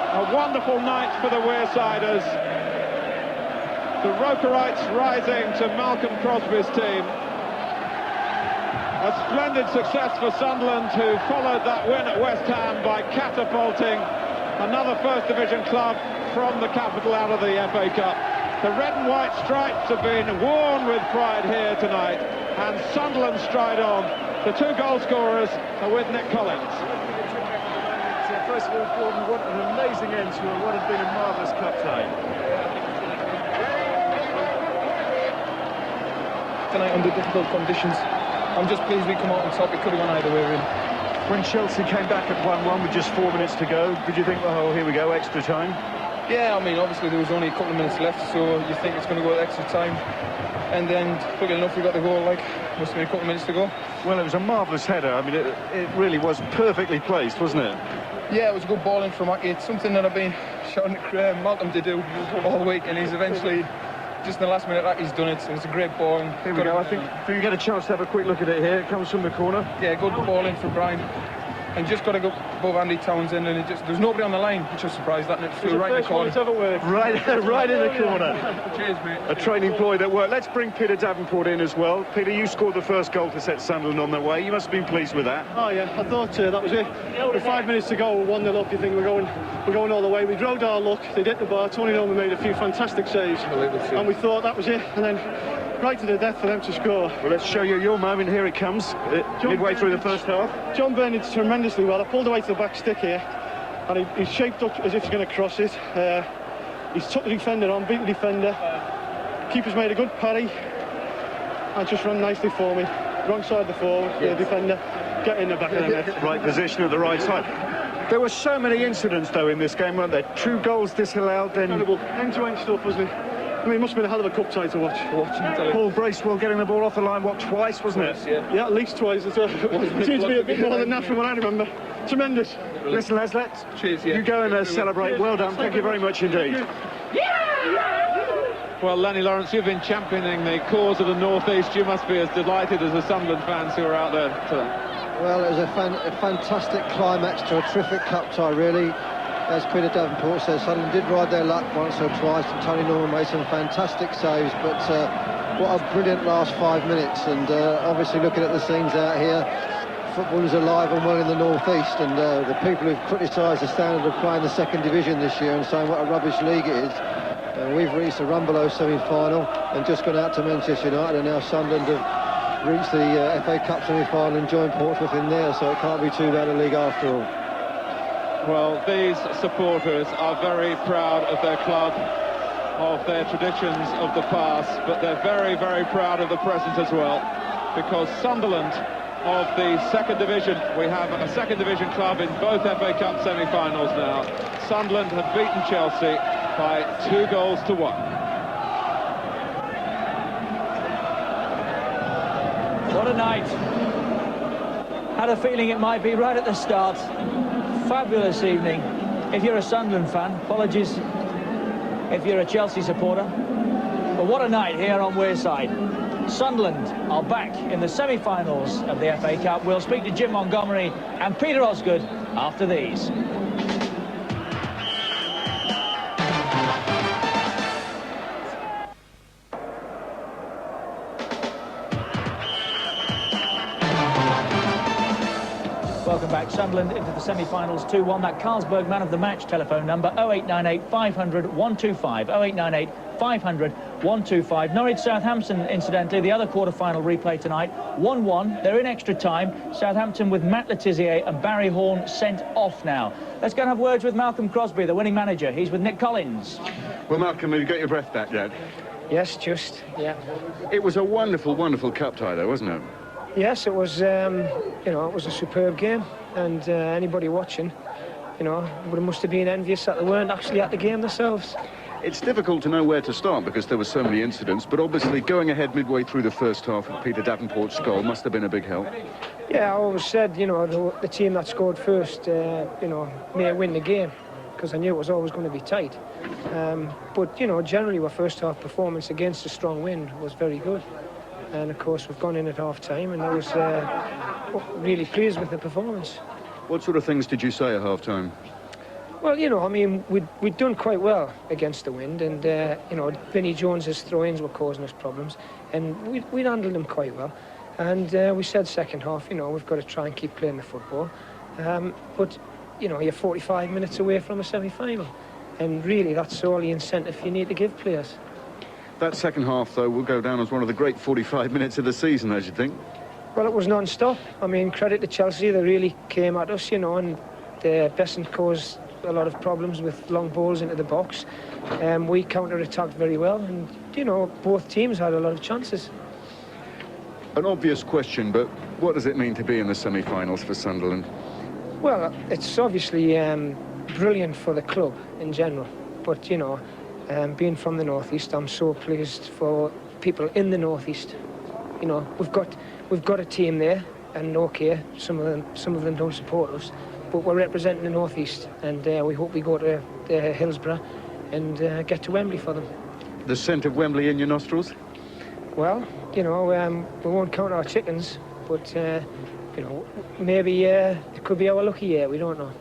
A wonderful night for the Wearsiders. The Rokerites rising to Malcolm Crosby's team. A splendid success for Sunderland, who followed that win at West Ham by catapulting another First Division club from the capital out of the FA Cup. The red and white stripes have been worn with pride here tonight, and Sunderland stride on. The two goal scorers are with Nick Collins. First of all, Gordon, what an amazing end to what had been a marvellous cup tie. Tonight under difficult conditions. I'm just pleased we come out on top. It could have gone either way, really. When Chelsea came back at 1-1 with just 4 minutes to go, did you think, oh, here we go, extra time? Yeah, I mean, obviously there was only a couple of minutes left, so you think it's going to go extra time. And then, luckily enough, we got the goal, like, must have been a couple of minutes to go. Well, it was a marvellous header. I mean, it really was perfectly placed, wasn't it? Yeah, it was a good ball in from Aki. It's something that I've been shouting at Malcolm to do all week, and he's eventually, just in the last minute, Aki's done it. It's a great ball. And here we go. I think you get a chance to have a quick look at it here. It comes from the corner. Yeah, good ball in for Brian. And just got to go above Andy Townsend, and there's nobody on the line, which was surprised. That, and it flew right in the corner. Right in the corner. Cheers, mate. A training ploy that worked. Let's bring Peter Davenport in as well. Peter, you scored the first goal to set Sunderland on their way. You must have been pleased with that. Oh yeah, I thought that was it. With 5 minutes to go, 1-0 up. You think we're going all the way. We drove our luck. They hit the bar. Tony Norman made a few fantastic saves, and we thought that was it. And then right to the death for them to score. Well, let's show you your moment. Here it comes, midway through the first half. John Byrne did tremendously well. I pulled away to the back stick here, and he's shaped up as if he's going to cross it. He's took the defender on, beat the defender. Keeper's made a good parry, and just run nicely for me. Wrong side of the forward, the defender, get in the back of the net. Right position at the right side. There were so many incidents, though, in this game, weren't there? 2 goals disallowed, then... Incredible. End-to-end stuff, wasn't it? I mean, it must have been a hell of a cup tie to watch. Paul Bracewell getting the ball off the line, what, twice, wasn't it? Yeah, at least twice. It seems to be a bit more than that from what I remember. Tremendous. Listen, Les, let's Cheers, you go and celebrate. Well done. Thank you very much indeed. Well, Lenny Lawrence, you've been championing the cause of the North East. You must be as delighted as the Sunderland fans who are out there today. Well, it was a fantastic climax to a terrific cup tie, really. As Peter Davenport says, Sunderland did ride their luck once or twice, and Tony Norman made some fantastic saves, but what a brilliant last 5 minutes. And obviously, looking at the scenes out here, football is alive and well in the North East, and the people who've criticised the standard of playing the second division this year and saying what a rubbish league it is, we've reached the Rumbelow semi-final and just gone out to Manchester United, and now Sunderland have reached the FA Cup semi-final and joined Portsmouth in there, so it can't be too bad a league after all. Well, these supporters are very proud of their club, of their traditions of the past, but they're very, very proud of the present as well, because Sunderland of the second division, we have a second division club in both FA Cup semi-finals now. Sunderland have beaten Chelsea by 2 goals to 1. What a night. Had a feeling it might be right at the start. Fabulous evening. If you're a Sunderland fan, apologies if you're a Chelsea supporter. But what a night here on Wearside. Sunderland are back in the semi-finals of the FA Cup. We'll speak to Jim Montgomery and Peter Osgood after these. Welcome back. Sunderland into the semi-finals 2-1. That Carlsberg man of the match telephone number 0898 500 125. 0898 500 125. Norwich Southampton, incidentally, the other quarter-final replay tonight. 1-1. They're in extra time. Southampton with Matt Letizia and Barry Horn sent off now. Let's go and have words with Malcolm Crosby, the winning manager. He's with Nick Collins. Well, Malcolm, have you got your breath back yet? Yes, just, yeah. It was a wonderful, wonderful cup tie, though, wasn't it? Yes, it was, you know, it was a superb game, and anybody watching, you know, must have been envious that they weren't actually at the game themselves. It's difficult to know where to start because there were so many incidents, but obviously going ahead midway through the first half with Peter Davenport's goal must have been a big help. Yeah, I always said, you know, the team that scored first, you know, may win the game, because I knew it was always going to be tight. But, you know, generally our first half performance against a strong wind was very good. And, of course, we've gone in at half-time, and I was really pleased with the performance. What sort of things did you say at half-time? Well, you know, I mean, we'd done quite well against the wind, and, you know, Vinnie Jones's throw-ins were causing us problems, and we'd handled them quite well. And we said second half, you know, we've got to try and keep playing the football. But, you know, you're 45 minutes away from a semi-final, and really that's all the incentive you need to give players. That second half, though, will go down as one of the great 45 minutes of the season, as you think. Well, it was non-stop. I mean, credit to Chelsea, they really came at us, you know, and Besson caused a lot of problems with long balls into the box. We counter-attacked very well, and, you know, both teams had a lot of chances. An obvious question, but what does it mean to be in the semi-finals for Sunderland? Well, it's obviously brilliant for the club in general, but, you know, being from the North East, I'm so pleased for people in the North East. You know, we've got a team there, and okay, some of them don't support us, but we're representing the North East, and we hope we go to Hillsborough and get to Wembley for them. The scent of Wembley in your nostrils? Well, you know, we won't count our chickens, but you know, maybe it could be our lucky year. We don't know.